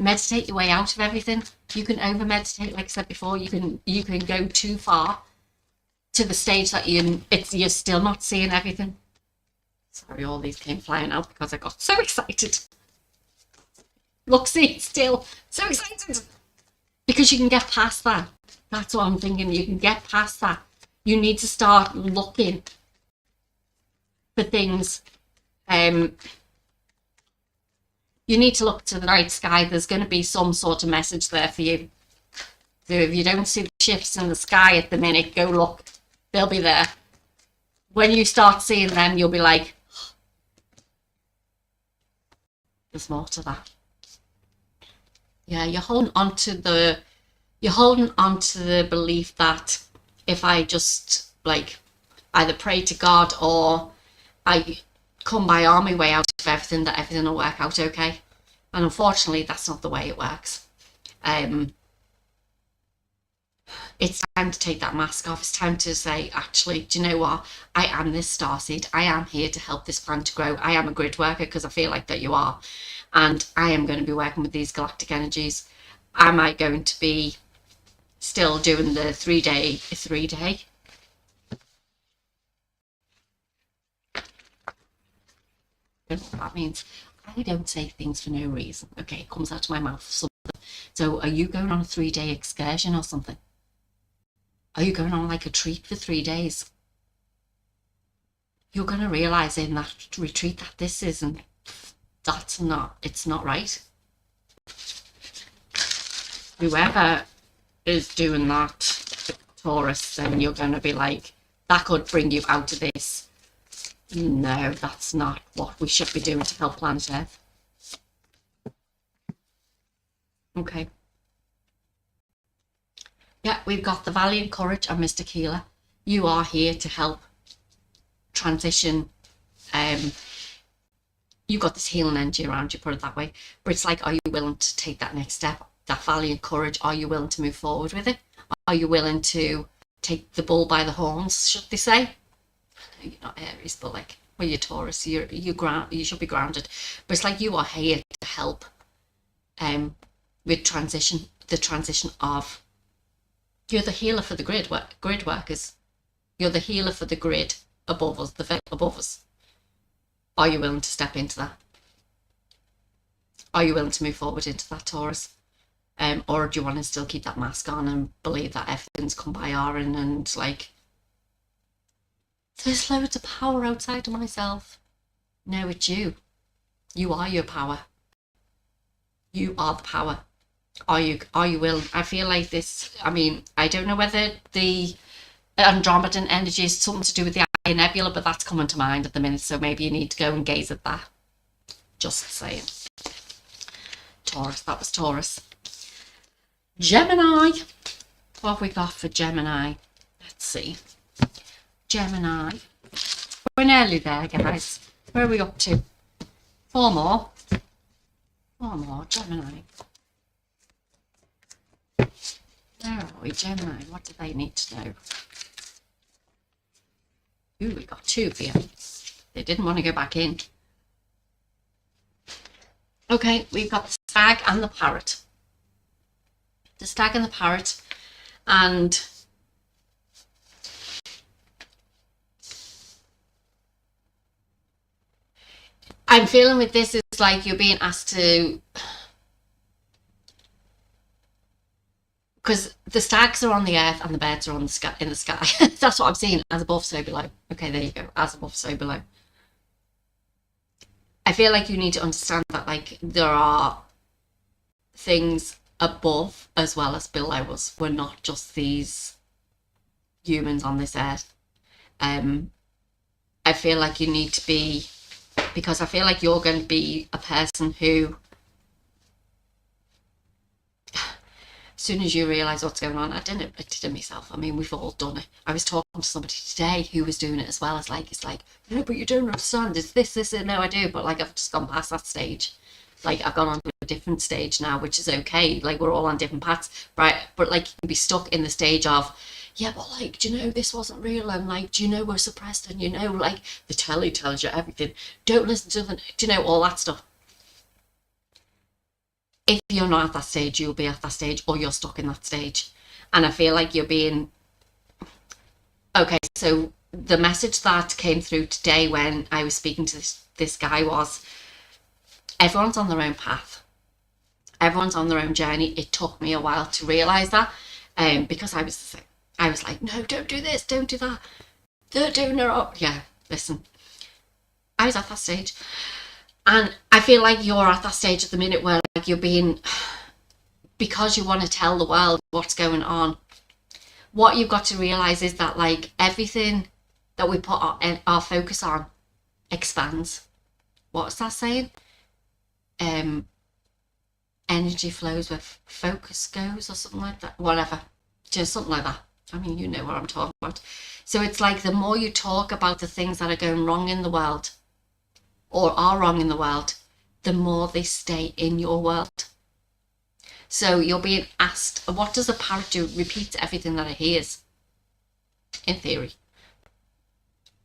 meditate your way out of everything. You can over meditate, like I said before. You can go too far to the stage that you're still not seeing everything. Sorry, all these came flying out because I got so excited. Look, see, still so excited. Because you can get past that. That's what I'm thinking. You can get past that. You need to start looking for things. You need to look to the night sky. There's going to be some sort of message there for you. So if you don't see the shifts in the sky at the minute, go look. They'll be there. When you start seeing them, you'll be like, there's more to that. Yeah, you're holding on to the belief that if I just like either pray to God or I come by army way out of everything, that everything will work out okay. And unfortunately, that's not the way it works. It's time to take that mask off. It's time to say, actually, do you know what? I am this starseed. I am here to help this planet grow. I am a grid worker, because I feel like that you are. And I am going to be working with these galactic energies. Am I going to be still doing the three-day? I don't know what that means. I don't say things for no reason. Okay, it comes out of my mouth. So are you going on a 3-day excursion or something? Are you going on like a treat for 3 days? You're going to realise in that retreat that this isn't, it's not right. Whoever is doing that, Taurus, then you're going to be like, that could bring you out of this. No, that's not what we should be doing to help planet Earth. Okay. Yeah, we've got the Valiant Courage and Mystic Healer. You are here to help transition. You've got this healing energy around you, put it that way. But it's like, are you willing to take that next step? That Valiant Courage, are you willing to move forward with it? Are you willing to take the bull by the horns, should they say? I know you're not Aries, but like, well, you're Taurus, you should be grounded. But it's like you are here to help with the transition of, you're the healer for the grid workers. You're the healer for the grid above us, the veil above us. Are you willing to step into that? Are you willing to move forward into that, Taurus? Or do you want to still keep that mask on and believe that everything's come by Aaron and like, there's loads of power outside of myself? No, it's you. You are your power. You are the power. Are you willing? I feel like this, I mean, I don't know whether the Andromedan energy is something to do with the Iron Nebula, but that's coming to mind at the minute, so maybe you need to go and gaze at that. Just saying. Taurus, that was Taurus. Gemini. What have we got for Gemini? Let's see. Gemini. We're nearly there, guys. Where are we up to? 4 more. 4 more, Gemini. Where are we, Gemini? What do they need to know? Ooh, we got 2 here. They didn't want to go back in. Okay, we've got the stag and the parrot. The stag and the parrot. And I'm feeling with this is like you're being asked to, because the stags are on the earth and the birds are on the sky, in the sky. That's what I'm seeing. As above, so below. Okay, there you go. As above, so below. I feel like you need to understand that, like, there are things above as well as below us. We're not just these humans on this earth. I feel like you need to be, because I feel like you're going to be a person who, as soon as you realise what's going on, I did it myself. I mean, we've all done it. I was talking to somebody today who was doing it as well. It's like, no, but you don't understand. It's this. No, I do. But like, I've just gone past that stage. Like, I've gone on to a different stage now, which is okay. Like, we're all on different paths, right? But like, you can be stuck in the stage of, yeah, but like, do you know, this wasn't real, and like, do you know, we're suppressed, and you know, like, the telly tells you everything. Don't listen to them. Do you know, all that stuff. If you're not at that stage, you'll be at that stage, or you're stuck in that stage. And I feel like you're being, okay, so the message that came through today when I was speaking to this guy was, everyone's on their own path. Everyone's on their own journey. It took me a while to realise that, because I was like, no, don't do this, don't do that. They're doing it up. Yeah, listen, I was at that stage. And I feel like you're at that stage at the minute where like you're being, because you want to tell the world what's going on, what you've got to realise is that like everything that we put our focus on expands. What's that saying? Energy flows where focus goes, or something like that. Whatever. Just something like that. I mean, you know what I'm talking about. So it's like the more you talk about the things that are going wrong in the world, or are wrong in the world, the more they stay in your world. So you're being asked, what does a parrot do? It repeats everything that it hears. In theory.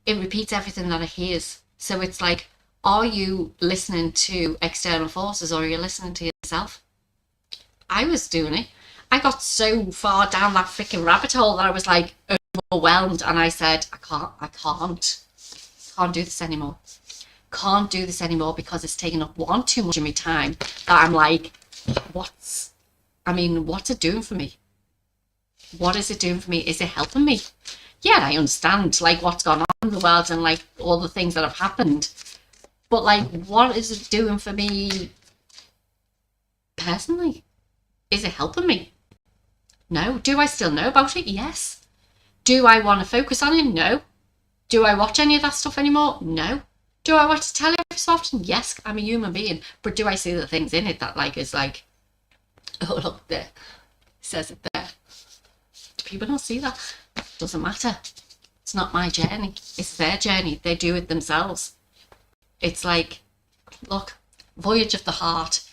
It repeats everything that it hears. So it's like, are you listening to external forces, or are you listening to yourself? I was doing it. I got so far down that freaking rabbit hole that I was like overwhelmed, and I said, I can't do this anymore. Can't do this anymore, because it's taking up too much of my time, that I'm like, what's it doing for me? What is it doing for me? Is it helping me? Yeah, I understand like what's gone on in the world and like all the things that have happened, but like, what is it doing for me personally? Is it helping me? No. Do I still know about it? Yes. Do I want to focus on it? No. Do I watch any of that stuff anymore? No. Do I watch telly every so often? Yes, I'm a human being. But do I see the things in it that like is like, oh look, there, it says it there. Do people not see that? Doesn't matter. It's not my journey. It's their journey. They do it themselves. It's like, look, voyage of the heart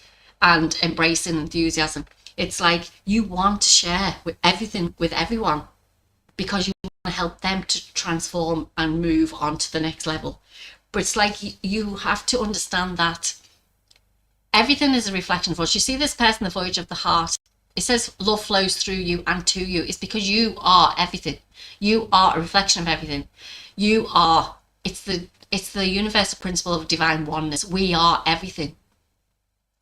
and embracing enthusiasm. It's like you want to share with everything with everyone, because you want to help them to transform and move on to the next level. But it's like you have to understand that everything is a reflection of us. You see this person, the voyage of the heart, it says love flows through you and to you. It's because you are everything. You are a reflection of everything. You are, it's the universal principle of divine oneness. We are everything.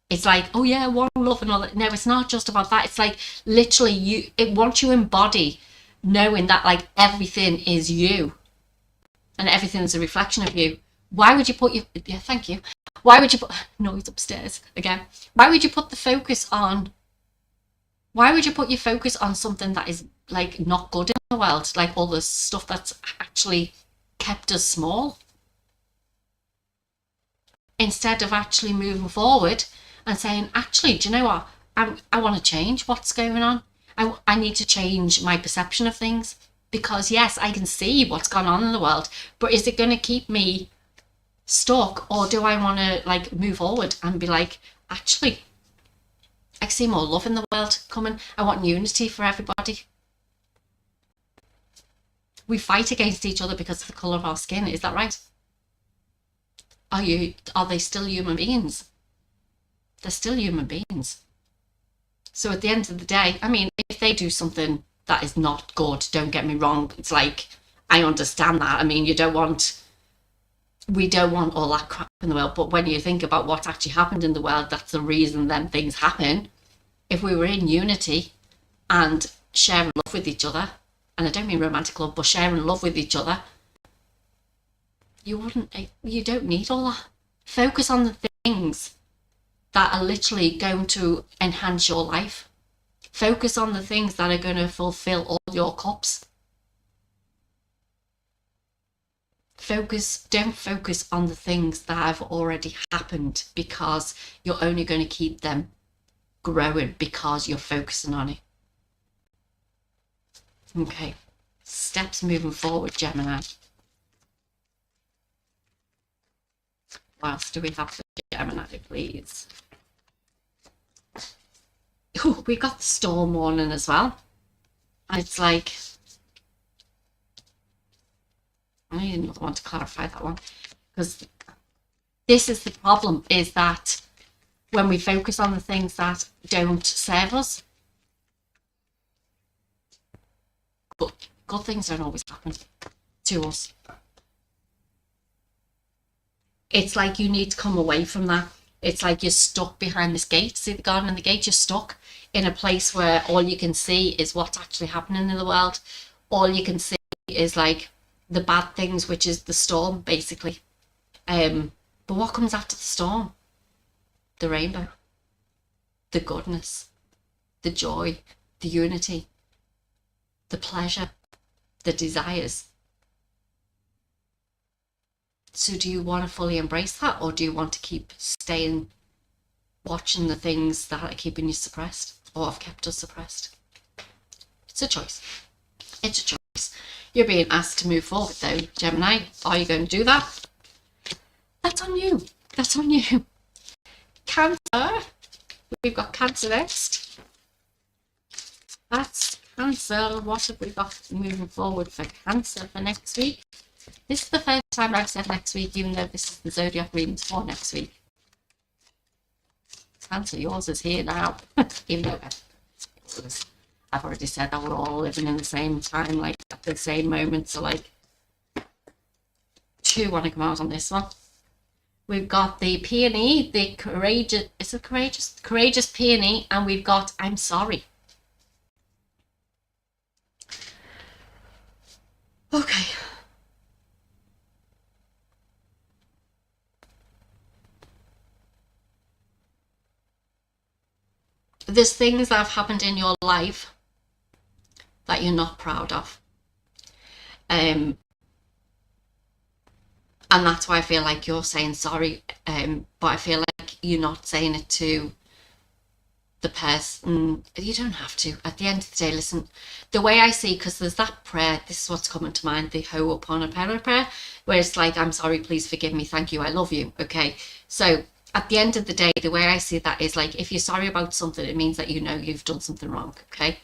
It's like, oh yeah, one love and all that. No, it's not just about that. It's like literally once you embody knowing that like everything is you and everything is a reflection of you. Why would you put yeah, thank you. Why would you put, noise upstairs again. Why would you put your focus on something that is like not good in the world, like all the stuff that's actually kept us small, instead of actually moving forward and saying, actually, do you know what? I want to change what's going on. I need to change my perception of things, because yes, I can see what's gone on in the world, but is it going to keep me stuck, or do I want to like move forward and be like, actually, I see more love in the world coming. I want unity for everybody. We fight against each other because of the colour of our skin. Is that right? Are they still human beings? They're still human beings. So at the end of the day, I mean, if they do something that is not good, don't get me wrong, it's like, I understand that. I mean, we don't want all that crap in the world, but when you think about what actually happened in the world, that's the reason then things happen. If we were in unity and sharing love with each other, and I don't mean romantic love, but sharing love with each other, you don't need all that. Focus on the things that are literally going to enhance your life. Focus on the things that are going to fulfill all your cups. Don't focus on the things that have already happened, because you're only going to keep them growing because you're focusing on it. Okay, steps moving forward, Gemini. What else do we have for Gemini, please? Oh, we got the storm warning as well. And it's like, I need another one to clarify that one, because this is the problem, is that when we focus on the things that don't serve us, but good things don't always happen to us. It's like you need to come away from that. It's like you're stuck behind this gate. See the garden and the gate? You're stuck in a place where all you can see is what's actually happening in the world. All you can see is like the bad things, which is the storm, basically. But what comes after the storm? The rainbow, the goodness, the joy, the unity, the pleasure, the desires. So do you want to fully embrace that, or do you want to keep watching the things that are keeping you suppressed, or have kept us suppressed? It's a choice. It's a choice. You're being asked to move forward though, Gemini. Are you going to do that? That's on you. That's on you. Cancer. We've got Cancer next. That's Cancer. What have we got moving forward for Cancer for next week? This is the first time I've said next week, even though this is the Zodiac readings for next week. Cancer, yours is here now. Even though I've already said that we're all living in the same time, like at the same moment. So like, two want to come out on this one. We've got the peony, the courageous, is it courageous? Courageous peony, and we've got I'm sorry. Okay. There's things that have happened in your life that you're not proud of. And that's why I feel like you're saying sorry, but I feel like you're not saying it to the person. You don't have to. At the end of the day, listen, the way I see, because there's that prayer, this is what's coming to mind, the Ho'oponopono prayer, where it's like, I'm sorry, please forgive me, thank you, I love you. Okay, so at the end of the day, the way I see that is like, if you're sorry about something, it means that you know you've done something wrong. Okay,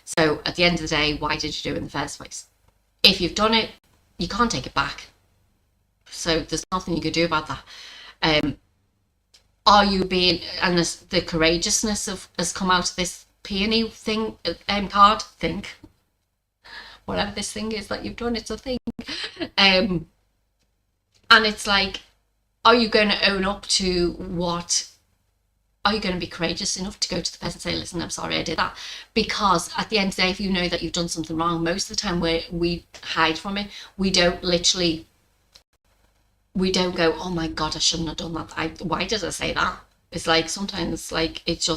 so at the end of the day, why did you do it in the first place? If you've done it, you can't take it back. So there's nothing you could do about that. Are you being, and the courageousness has come out of this peony thing, card thing, whatever this thing is that you've done, it's a thing. And it's like, are you going to own up to what? Are you going to be courageous enough to go to the person and say, listen, I'm sorry I did that? Because at the end of the day, if you know that you've done something wrong, most of the time we hide from it. We don't go, oh my God, I shouldn't have done that. Why did I say that? It's like, sometimes like, it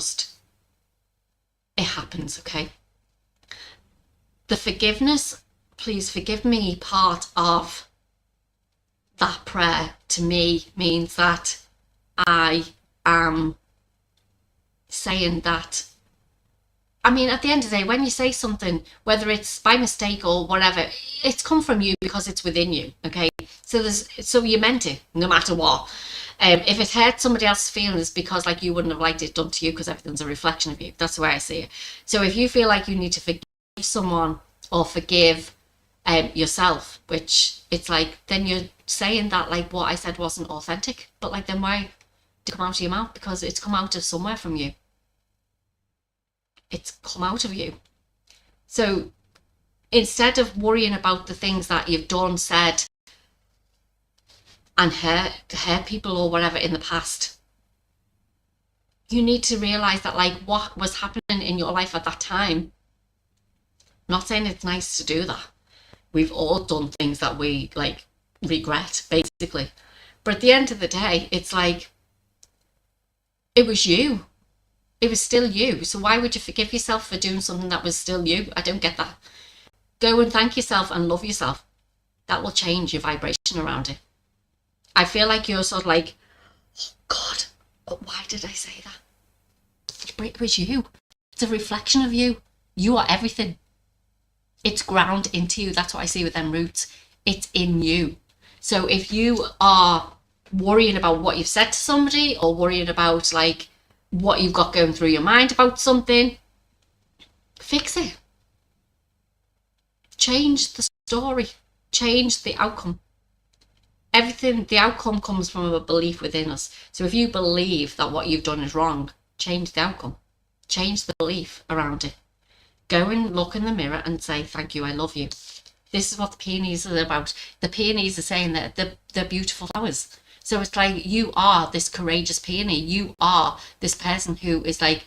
happens, okay? the forgiveness, please forgive me, part of that prayer to me means that I am saying that, I mean, at the end of the day, when you say something, whether it's by mistake or whatever, it's come from you because it's within you, okay? So you meant it, no matter what. If it hurt somebody else's feelings because like you wouldn't have liked it done to you, because everything's a reflection of you. That's the way I see it. So if you feel like you need to forgive someone or forgive yourself, which it's like, then you're saying that like what I said wasn't authentic. But like, then why did it come out of your mouth? Because it's come out of somewhere from you. It's come out of you. So instead of worrying about the things that you've done, said, and hurt people or whatever in the past, you need to realize that like what was happening in your life at that time. I'm not saying it's nice to do that. We've all done things that we like regret, basically. But at the end of the day, it's like, it was you. It was still you. So why would you forgive yourself for doing something that was still you? I don't get that. Go and thank yourself and love yourself. That will change your vibration around it. I feel like you're sort of like, oh God, why did I say that? But it was you. It's a reflection of you. You are everything. It's ground into you. That's what I see with them roots. It's in you. So if you are worrying about what you've said to somebody, or worrying about like what you've got going through your mind about something, fix it. Change the story. Change the outcome. Everything, the outcome comes from a belief within us. So if you believe that what you've done is wrong, change the outcome. Change the belief around it. Go and look in the mirror and say, thank you, I love you. This is what the peonies are about. The peonies are saying that they're beautiful flowers. So it's like, you are this courageous peony. You are this person who is like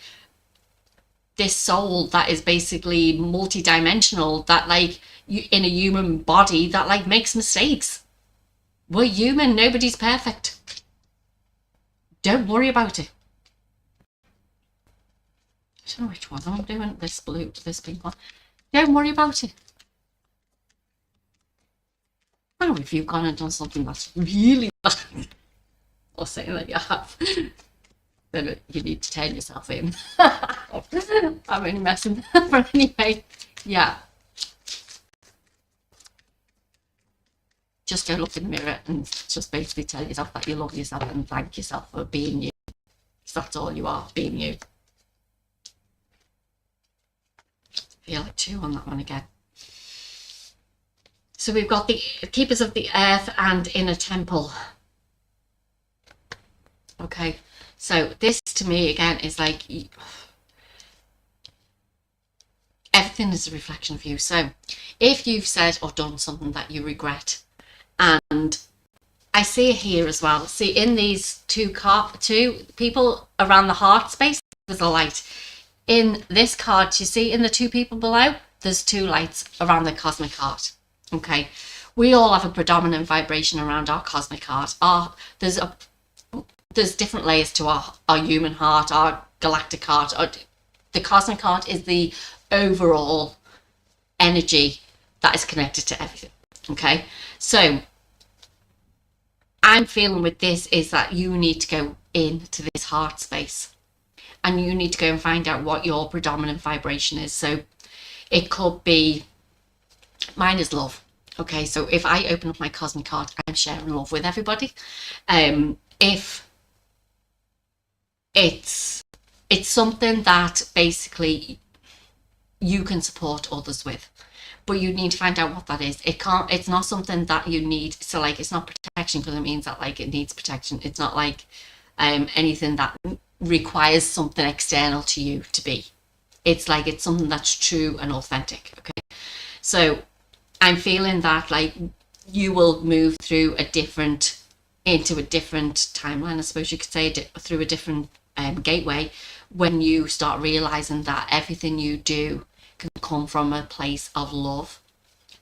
this soul that is basically multi-dimensional, that like you in a human body that like makes mistakes. We're human. Nobody's perfect. Don't worry about it. I don't know which one I'm doing. This blue, this pink one. Don't worry about it. Now, if you've gone and done something that's really bad, or saying that you have, then you need to turn yourself in. I'm only messing. But anyway, yeah. Just go look in the mirror and just basically tell yourself that you love yourself and thank yourself for being you. So that's all you are, being you. I feel like 2 on that one again. So we've got the keepers of the earth and inner temple. Okay, so this to me again is like, everything is a reflection of you. So if you've said or done something that you regret, and I see it here as well. See, in these two people around the heart space, there's a light. In this card, you see in the 2 people below, there's 2 lights around the cosmic heart. Okay, we all have a predominant vibration around our cosmic heart. There's different layers to our human heart, our galactic heart. The cosmic heart is the overall energy that is connected to everything. Okay, so I'm feeling with this is that you need to go into this heart space and you need to go and find out what your predominant vibration is. So it could be, mine is love. Okay, so if I open up my cosmic heart, I'm sharing love with everybody. If it's something that basically you can support others with, but you need to find out what that is. It's not something that you need. So like, it's not protection, because it means that like it needs protection. It's not like anything that requires something external to you to be. It's like, it's something that's true and authentic. Okay, so I'm feeling that like you will move through into a different timeline, I suppose you could say, through a different gateway, when you start realizing that everything you do can come from a place of love.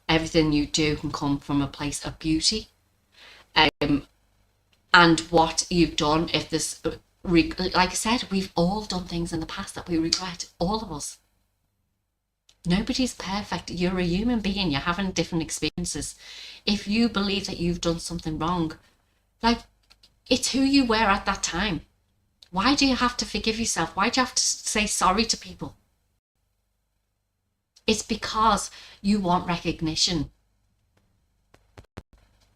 Everything you do can come from a place of beauty. And what you've done, if this, like I said, we've all done things in the past that we regret, all of us. Nobody's perfect. You're a human being. You're having different experiences. If you believe that you've done something wrong, like, it's who you were at that time. Why do you have to forgive yourself? Why do you have to say sorry to people? It's because you want recognition.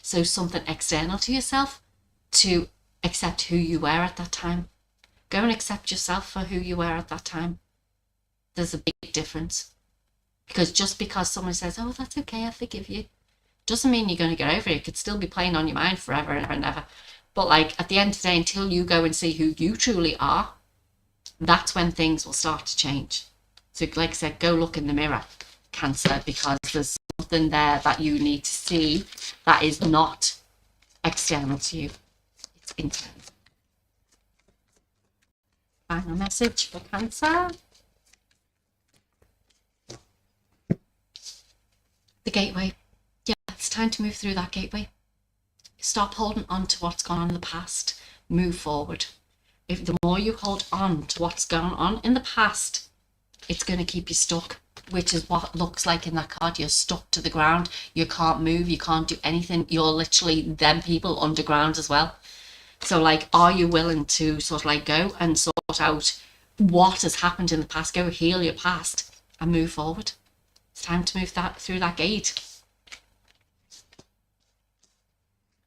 So something external to yourself to accept who you were at that time. Go and accept yourself for who you were at that time. There's a big difference. Because just because someone says, oh, that's okay, I forgive you, doesn't mean you're going to get over it. It could still be playing on your mind forever and ever and ever. But like, at the end of the day, until you go and see who you truly are, that's when things will start to change. So like I said, go look in the mirror, Cancer, because there's something there that you need to see that is not external to you. It's internal. Final message for Cancer. The gateway. Yeah, it's time to move through that gateway. Stop holding on to what's gone on in the past. Move forward. If the more you hold on to what's gone on in the past, it's going to keep you stuck, which is what looks like in that card. You're stuck to the ground. You can't move. You can't do anything. You're literally them people underground as well. So like, are you willing to sort of like go and sort out what has happened in the past? Go heal your past and move forward. It's time to move that through that gate.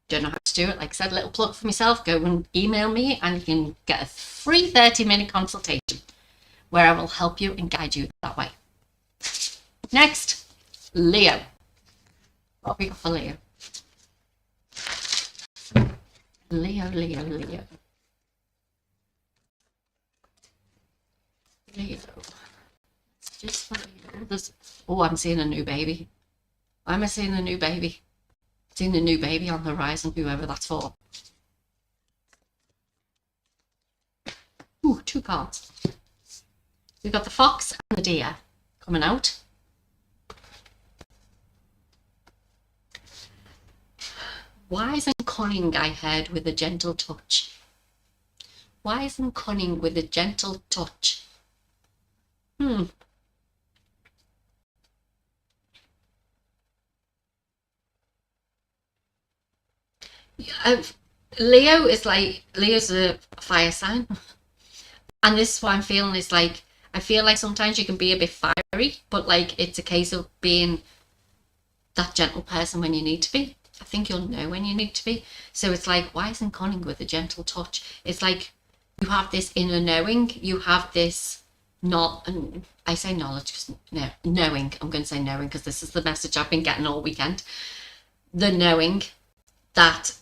Don't know how to do it. Like I said, little plug for myself. Go and email me and you can get a free 30-minute consultation where I will help you and guide you that way. Next, Leo. What have we got for Leo? Leo. Leo. Just oh, I'm seeing a new baby. Why am I seeing a new baby? Seeing a new baby on the horizon, whoever that's for. Ooh, 2 cards. We've got the fox and the deer coming out. Wise and cunning, I heard, with a gentle touch. Wise and cunning with a gentle touch. Leo is like, Leo's a fire sign. And this is what I'm feeling is like, I feel like sometimes you can be a bit fiery, but like, it's a case of being that gentle person when you need to be. I think you'll know when you need to be. So it's like, wise and cunning with a gentle touch. It's like, you have this inner knowing, you have this, not, and I say knowledge because no, knowing, I'm going to say knowing because this is the message I've been getting all weekend. The knowing that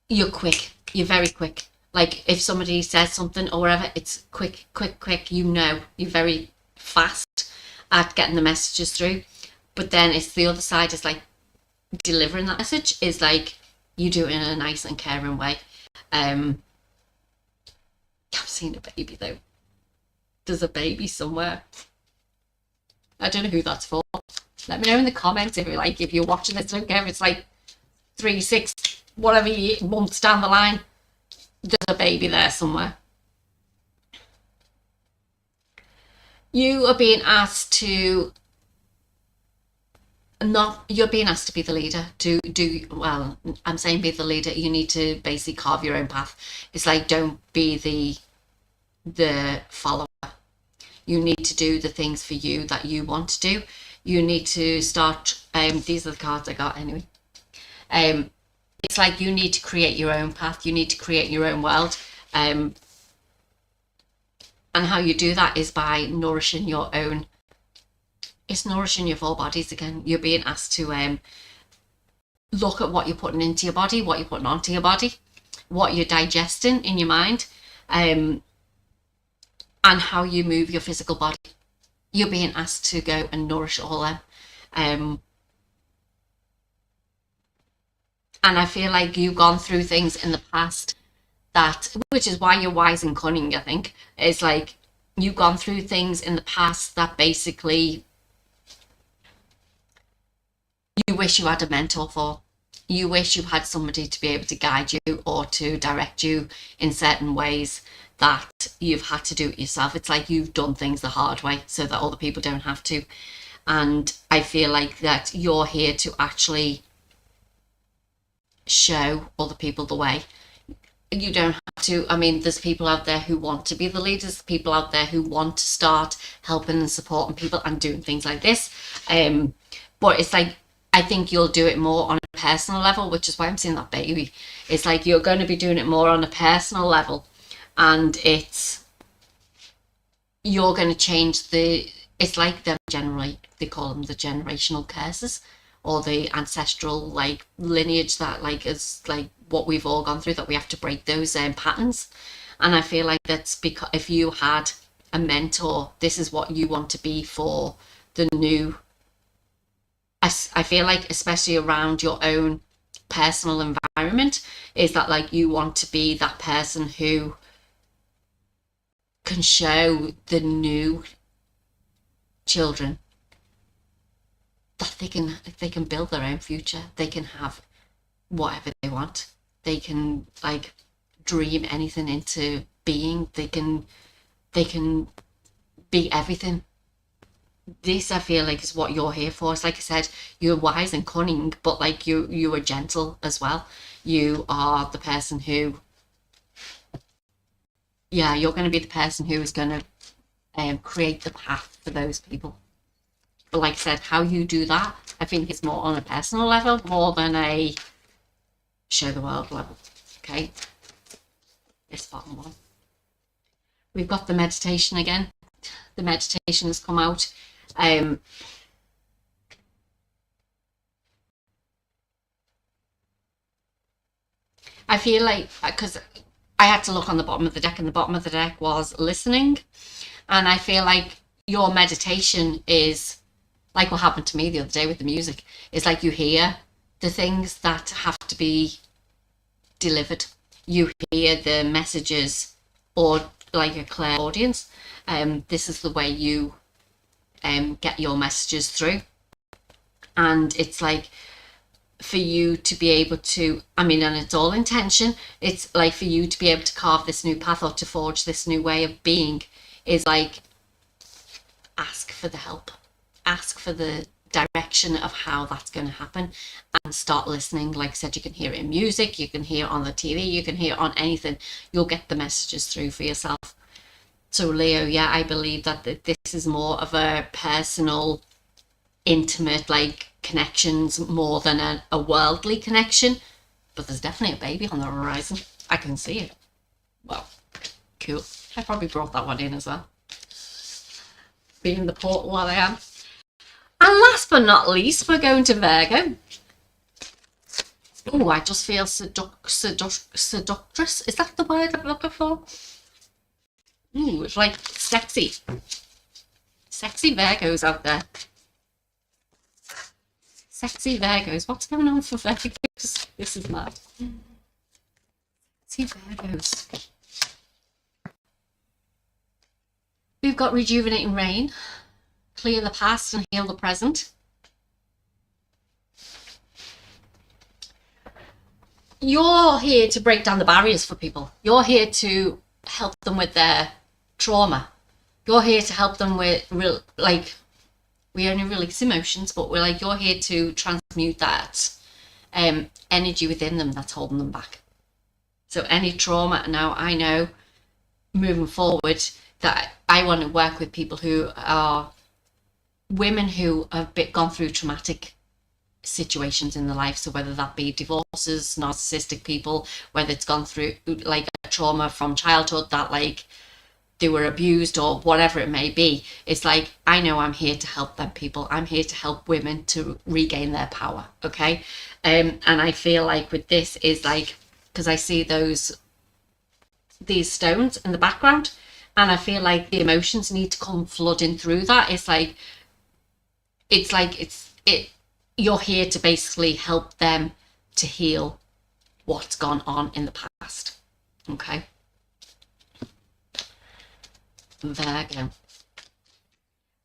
you're quick, you're very quick. Like if somebody says something or whatever, it's quick, you know, you're very fast at getting the messages through. But then it's the other side, is like delivering that message is like, you do it in a nice and caring way. I'm seeing a baby though. There's a baby somewhere. I don't know who that's for. Let me know in the comments if you're watching this. I don't care if it's like 3, 6, whatever months down the line. There's a baby there somewhere. You are being asked to you're being asked to be the leader, well, I'm saying be the leader. You need to basically carve your own path. It's like, don't be the follower. You need to do the things for you that you want to do. You need to start, these are the cards I got anyway. It's like, you need to create your own path. You need to create your own world. And how you do that is by nourishing your own. It's nourishing your 4 bodies again. You're being asked to look at what you're putting into your body, what you're putting onto your body, what you're digesting in your mind, and how you move your physical body. You're being asked to go and nourish all them. And I feel like you've gone through things in the past which is why you're wise and cunning, I think. It's like, you've gone through things in the past that basically you wish you had a mentor for. You wish you had somebody to be able to guide you or to direct you in certain ways that you've had to do it yourself. It's like you've done things the hard way so that other people don't have to. And I feel like that you're here to actually show other people the way. You don't have to. I mean, there's people out there who want to be the leaders, people out there who want to start helping and supporting people and doing things like this. But it's like, I think you'll do it more on a personal level, which is why I'm seeing that baby. It's like you're going to be doing it more on a personal level, and you're going to change it's like them generally, they call them the generational curses, or the ancestral like lineage that like is like what we've all gone through, that we have to break those patterns. And I feel like that's because if you had a mentor, this is what you want to be for the new. I feel like especially around your own personal environment, is that like you want to be that person who can show the new children that they can build their own future. They can have whatever they want. They can like dream anything into being. They can be everything. This, I feel like, is what you're here for. It's like I said, you're wise and cunning, but like you are gentle as well. You are the person who, yeah, you're going to be the person who is going to create the path for those people. But like I said, how you do that, I think it's more on a personal level, more than a show the world level. Okay, this bottom one. We've got the meditation again. The meditation has come out. I feel like, because I had to look on the bottom of the deck, and the bottom of the deck was listening. And I feel like your meditation is like what happened to me the other day with the music. It's like you hear the things that have to be delivered. You hear the messages, or like a clear audience. This is the way you get your messages through. And it's like for you to be able to, I mean, and it's all intention, it's like for you to be able to carve this new path, or to forge this new way of being, is like ask for the help, ask for the direction of how that's going to happen, and start listening. Like I said, you can hear it in music, you can hear it on the TV, you can hear it on anything. You'll get the messages through for yourself. So Leo, yeah, I believe that this is more of a personal, intimate, like connections, more than a worldly connection. But there's definitely a baby on the horizon. I can see it. Well, cool. I probably brought that one in as well, being the portal while I am. And last but not least, we're going to Virgo. Oh, I just feel seductress. Is that the word I'm looking for? Ooh, it's like sexy. Sexy Virgos out there. Sexy Virgos. What's going on for Virgos? This is mad. Sexy Virgos. We've got rejuvenating rain. Clear the past and heal the present. You're here to break down the barriers for people. You're here to help them with their trauma. You're here to help them with we only release emotions, but we're like, you're here to transmute that energy within them that's holding them back. So any trauma, now I know moving forward that I want to work with people who are women who have gone through traumatic situations in their life. So whether that be divorces, narcissistic people, whether it's gone through like a trauma from childhood that like they were abused, or whatever it may be, it's like, I know I'm here to help them people. I'm here to help women to regain their power. Okay. And I feel like with this is like, because I see these stones in the background, and I feel like the emotions need to come flooding through that. You're here to basically help them to heal what's gone on in the past. Okay. Virgo.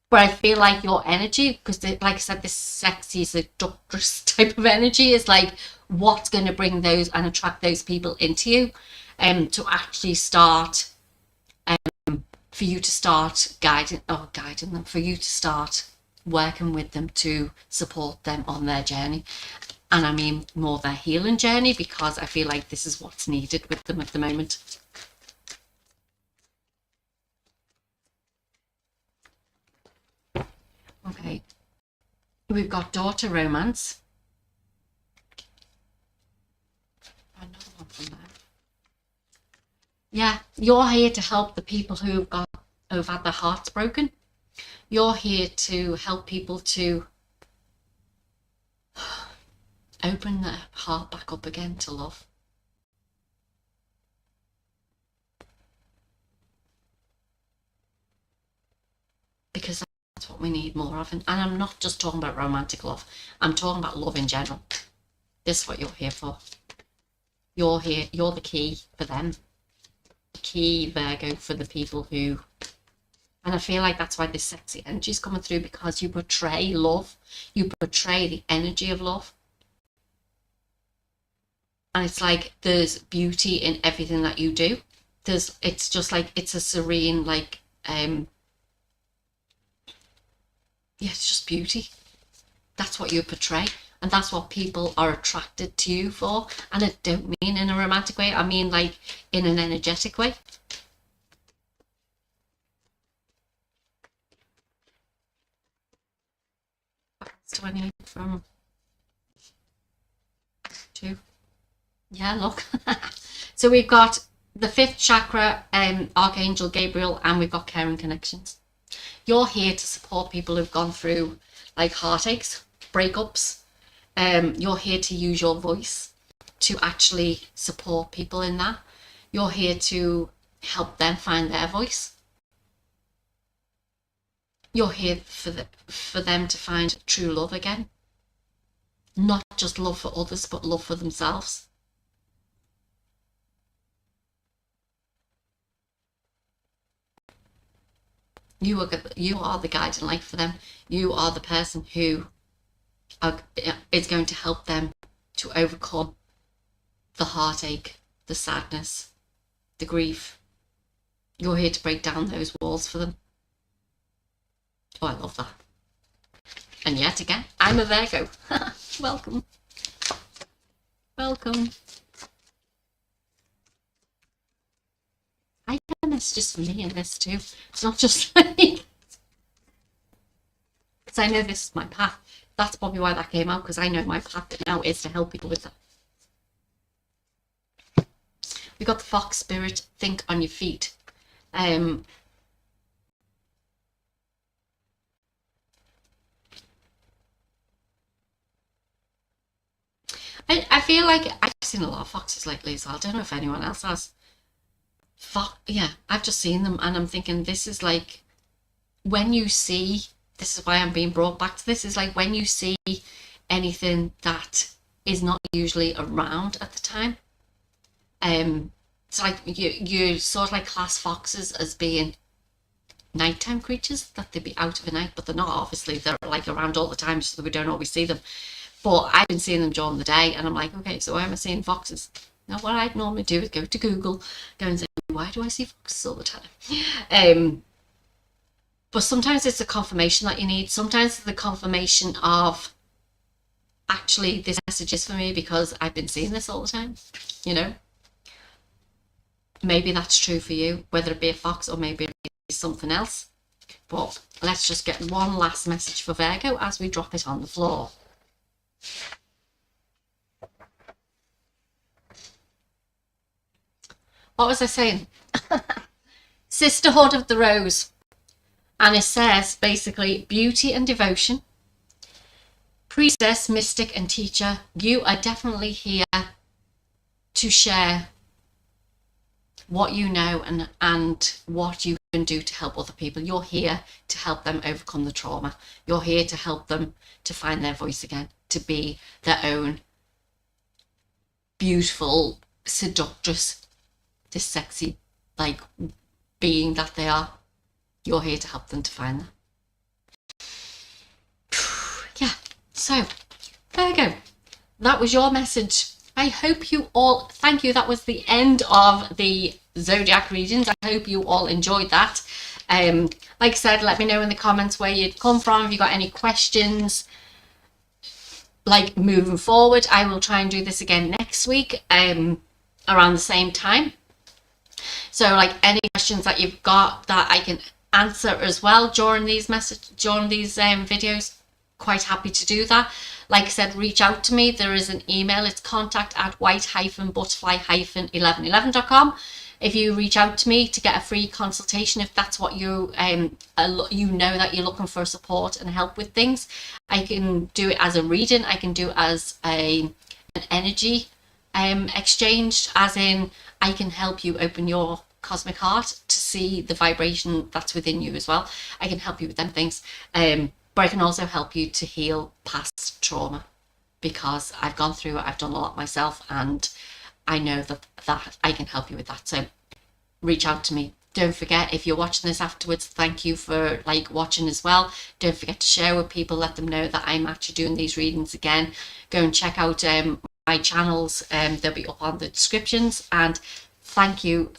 But I feel like your energy, because like I said, this sexy seductress type of energy is like what's going to bring those and attract those people into you, to actually start for you to start guiding them, for you to start working with them to support them on their journey. And I mean more their healing journey, because I feel like this is what's needed with them at the moment. Okay, we've got daughter romance. Another one from there. Yeah, you're here to help the people who've had their hearts broken. You're here to help people to open their heart back up again to love. Because that's what we need more of. And I'm not just talking about romantic love. I'm talking about love in general. This is what you're here for. You're here. You're the key for them. The key, Virgo, for the people who... And I feel like that's why this sexy energy is coming through, because you portray love. You portray the energy of love. And it's like there's beauty in everything that you do. It's just like, it's a serene, like, yeah, it's just beauty. That's what you portray. And that's what people are attracted to you for. And I don't mean in a romantic way. I mean like in an energetic way. What else do I need from 2? Yeah, look. So we've got the 5th chakra, Archangel Gabriel, and we've got caring connections. You're here to support people who've gone through like heartaches, breakups. You're here to use your voice to actually support people in that. You're here to help them find their voice. You're here for them to find true love again. Not just love for others, but love for themselves. You are the guiding light for them. You are the person who is going to help them to overcome the heartache, the sadness, the grief. You're here to break down those walls for them. Oh, I love that. And yet again, I'm a Virgo. Welcome. Welcome. I get messages for me in this too. It's not just for me. Because I know this is my path. That's probably why that came out, because I know my path now is to help people with that. We got the fox spirit, think on your feet. I feel like I've seen a lot of foxes lately as well. I don't know if anyone else has. Yeah, I've just seen them and I'm thinking this is like when you see, this is why I'm being brought back to this, is like when you see anything that is not usually around at the time. It's like you sort of like class foxes as being nighttime creatures, that they'd be out of the night, but they're not. Obviously they're like around all the time, so that we don't always see them. But I've been seeing them during the day and I'm like, okay, so why am I seeing foxes? Now what I'd normally do is go to Google, go and say, why do I see foxes all the time? But sometimes it's a confirmation that you need. Sometimes it's the confirmation of, actually this message is for me because I've been seeing this all the time, you know. Maybe that's true for you, whether it be a fox or maybe it be something else. But let's just get one last message for Virgo as we drop it on the floor. What was I saying? Sisterhood of the Rose. And it says basically beauty and devotion. Priestess, mystic and teacher. You are definitely here to share what you know and what you can do to help other people. You're here to help them overcome the trauma. You're here to help them to find their voice again, to be their own beautiful, seductress, this sexy like being that they are. You're here to help them to find that. Yeah, so Virgo, that was your message. I hope you all, thank you. That was the end of the Zodiac readings. I hope you all enjoyed that. Like I said, let me know in the comments where you'd come from. If you got any questions, like moving forward, I will try and do this again next week, around the same time. So like any questions that you've got that I can answer as well during these videos, quite happy to do that. Like I said, reach out to me. There is an email. It's contact@white-butterfly-1111.com. If you reach out to me to get a free consultation, if that's what you you know that you're looking for support and help with things, I can do it as a reading. I can do it as an energy exchange, as in I can help you open your cosmic heart to see the vibration that's within you as well. I can help you with them things. But I can also help you to heal past trauma, because I've gone through it, I've done a lot myself, and I know that I can help you with that. So reach out to me. Don't forget, if you're watching this afterwards, thank you for like watching as well. Don't forget to share with people, let them know that I'm actually doing these readings again. Go and check out my channels, they'll be up on the descriptions. And thank you.